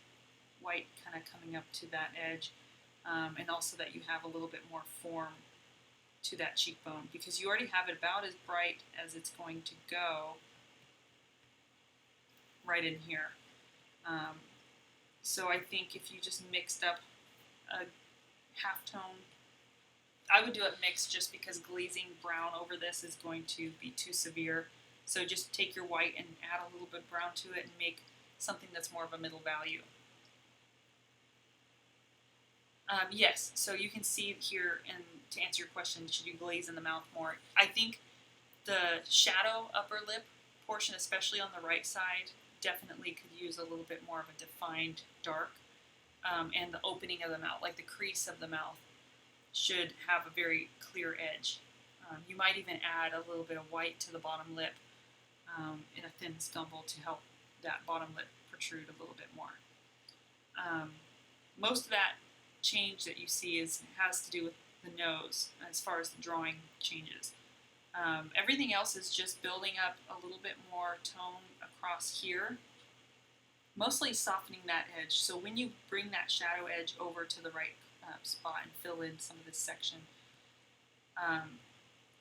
kind of coming up to that edge, and also that you have a little bit more form to that cheekbone, because you already have it about as bright as it's going to go right in here. So I think if you just mixed up a halftone, I would do it mixed, just because glazing brown over this is going to be too severe. So just take your white and add a little bit of brown to it and make something that's more of a middle value. Yes, so you can see here, and to answer your question, should you glaze in the mouth more? I think the shadow upper lip portion, especially on the right side, definitely could use a little bit more of a defined dark. And the opening of the mouth, like the crease of the mouth, should have a very clear edge. You might even add a little bit of white to the bottom lip in a thin scumble to help that bottom lip protrude a little bit more. Most of that change that you see has to do with the nose as far as the drawing changes. Everything else is just building up a little bit more tone across here, mostly softening that edge. So when you bring that shadow edge over to the right spot and fill in some of this section,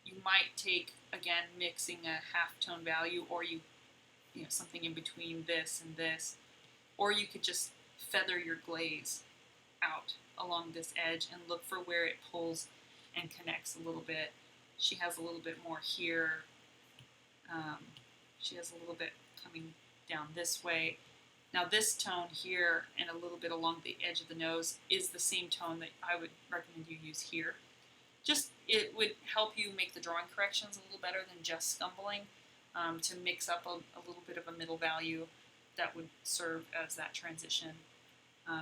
you might take, again, mixing a half-tone value, or you know, something in between this and this, or you could just feather your glaze out along this edge and look for where it pulls and connects a little bit. She has a little bit more here. She has a little bit coming down this way. Now this tone here and a little bit along the edge of the nose is the same tone that I would recommend you use here. Just, it would help you make the drawing corrections a little better than just scumbling, to mix up a little bit of a middle value that would serve as that transition.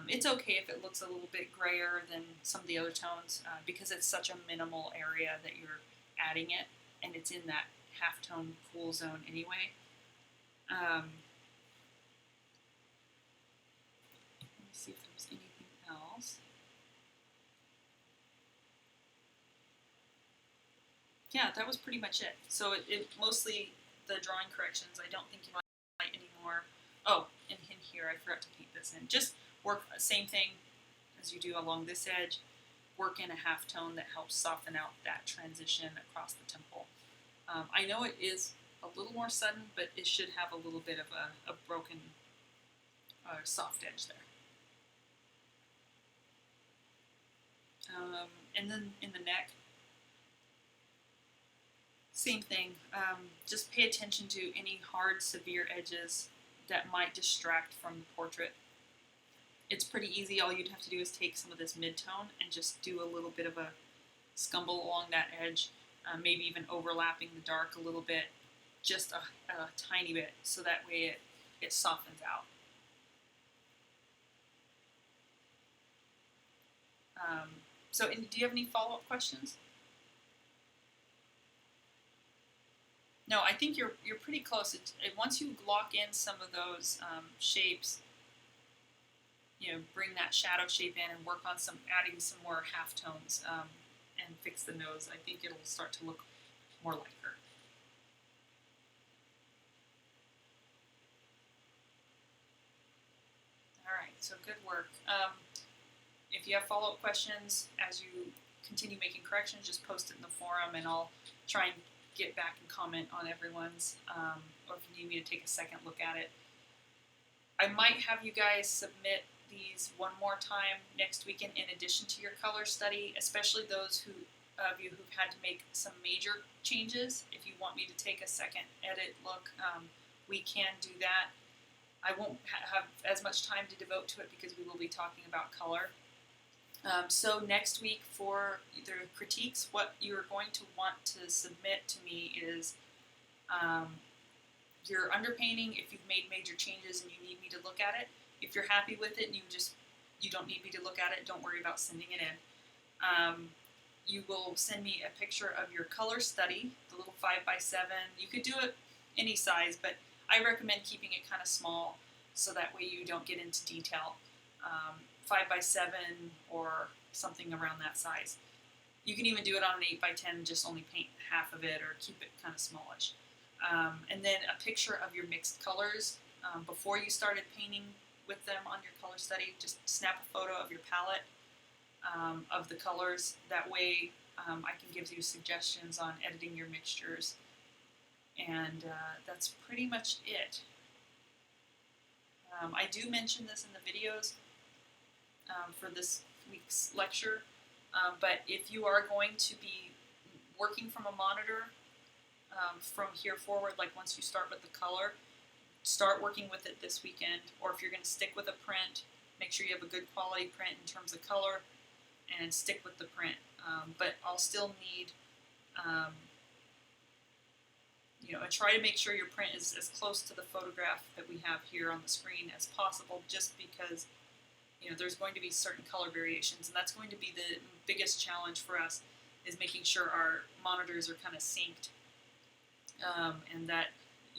It's okay if it looks a little bit grayer than some of the other tones, because it's such a minimal area that you're adding it, and it's in that halftone cool zone anyway. Let me see if there's anything else. yeah, that was pretty much it. So it mostly the drawing corrections. I don't think you might anymore. Oh, and in here, I forgot to paint this in. Just work, same thing as you do along this edge. Work in a half tone that helps soften out that transition across the temple. I know it is a little more sudden, but it should have a little bit of a broken, soft edge there. And then in the neck, same thing. Just pay attention to any hard, severe edges that might distract from the portrait. It's pretty easy. All you'd have to do is take some of this mid-tone and just do a little bit of a scumble along that edge, maybe even overlapping the dark a little bit, just a tiny bit, so that way it softens out. So do you have any follow-up questions? No, I think you're pretty close. Once you lock in some of those shapes, bring that shadow shape in and work on adding some more halftones and fix the nose, I think it'll start to look more like her. All right, so good work. If you have follow-up questions as you continue making corrections, just post it in the forum and I'll try and get back and comment on everyone's, or if you need me to take a second look at it. I might have you guys submit these one more time next weekend in addition to your color study, especially those of you who've had to make some major changes. If you want me to take a second edit look, we can do that. I won't have as much time to devote to it because we will be talking about color. So next week for the critiques, what you're going to want to submit to me is your underpainting, if you've made major changes and you need me to look at it. If you're happy with it and you don't need me to look at it, don't worry about sending it in. You will send me a picture of your color study, the little 5x7. You could do it any size, but I recommend keeping it kind of small so that way you don't get into detail. 5x7 or something around that size. You can even do it on an 8x10 and just only paint half of it or keep it kind of smallish. And then a picture of your mixed colors before you started painting with them on your color study. Just snap a photo of your palette of the colors. That way I can give you suggestions on editing your mixtures. And that's pretty much it. I do mention this in the videos for this week's lecture, but if you are going to be working from a monitor from here forward, like once you start with the color, start working with it this weekend, or if you're going to stick with a print, make sure you have a good quality print in terms of color and stick with the print. But I'll still need, and try to make sure your print is as close to the photograph that we have here on the screen as possible, just because there's going to be certain color variations, and that's going to be the biggest challenge for us, is making sure our monitors are kind of synced, and that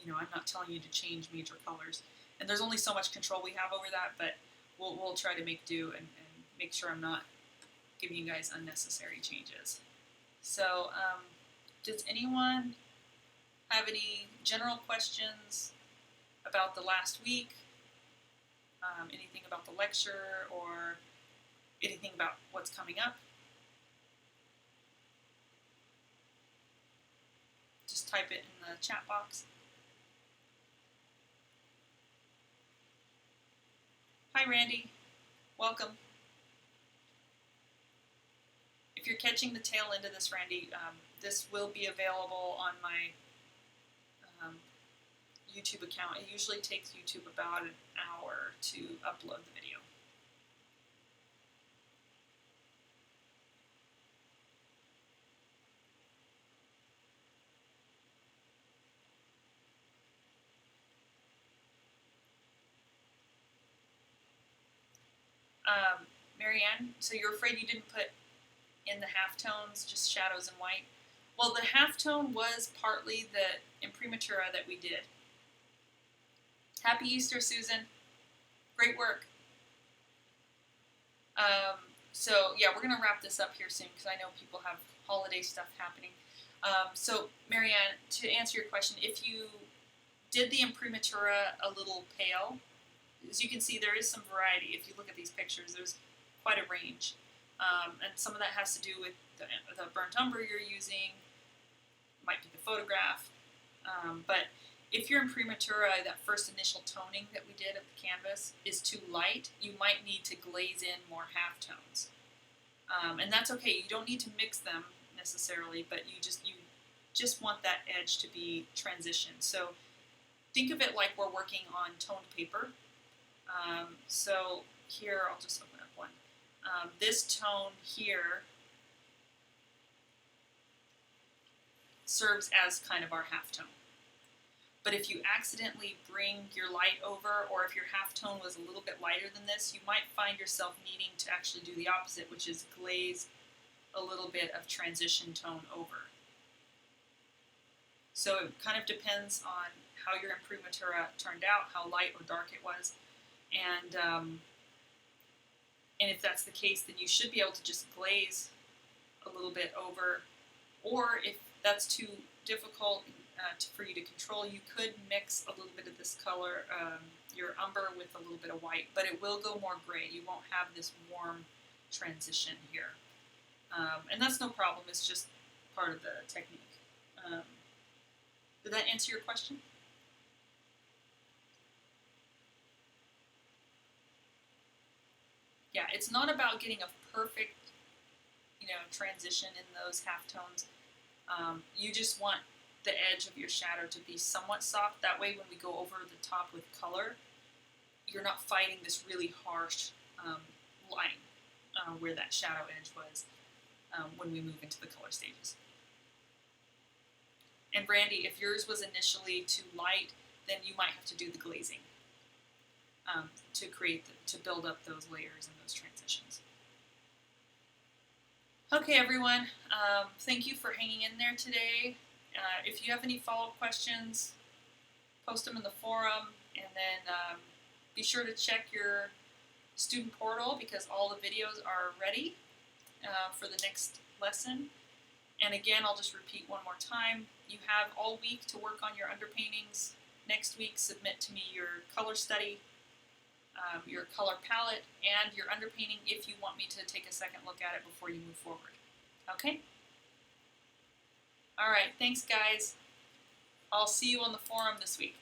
I'm not telling you to change major colors. And there's only so much control we have over that, but we'll try to make do and make sure I'm not giving you guys unnecessary changes. So does anyone have any general questions about the last week? Anything about the lecture or anything about what's coming up? Just type it in the chat box. Hi Randy, welcome. If you're catching the tail end of this, Randy, this will be available on my YouTube account. It usually takes YouTube about an hour to upload the video. Marianne, so you're afraid you didn't put in the halftones, just shadows and white? Well, the halftone was partly the imprimatura that we did. Happy Easter, Susan. Great work. So yeah, we're gonna wrap this up here soon because I know people have holiday stuff happening. So Marianne, to answer your question, if you did the imprimatura a little pale, as you can see, there is some variety. If you look at these pictures, there's quite a range, and some of that has to do with the burnt umber you're using. Might be the photograph, but if your imprimatura, that first initial toning that we did of the canvas, is too light, you might need to glaze in more halftones. And that's okay. You don't need to mix them necessarily, but you just want that edge to be transitioned. So think of it like we're working on toned paper. So here, I'll just open up one. This tone here serves as kind of our halftone. But if you accidentally bring your light over, or if your halftone was a little bit lighter than this, you might find yourself needing to actually do the opposite, which is glaze a little bit of transition tone over. So it kind of depends on how your imprimatura turned out, how light or dark it was, and if that's the case, then you should be able to just glaze a little bit over, or if that's too difficult for you to control, you could mix a little bit of this color, your umber, with a little bit of white, but it will go more gray. You won't have this warm transition here. And that's no problem, it's just part of the technique. Did that answer your question? Yeah, it's not about getting a perfect, transition in those halftones. You just want the edge of your shadow to be somewhat soft. That way, when we go over the top with color, you're not fighting this really harsh line where that shadow edge was when we move into the color stages. And Brandy, if yours was initially too light, then you might have to do the glazing to build up those layers and those transitions. Okay, everyone. Thank you for hanging in there today. If you have any follow-up questions, post them in the forum, and then be sure to check your student portal because all the videos are ready for the next lesson. And again, I'll just repeat one more time. You have all week to work on your underpaintings. Next week, submit to me your color study, your color palette, and your underpainting if you want me to take a second look at it before you move forward. Okay? All right, thanks guys. I'll see you on the forum this week.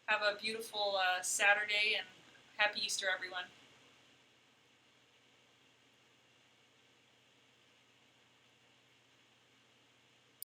Have a beautiful Saturday and happy Easter, everyone.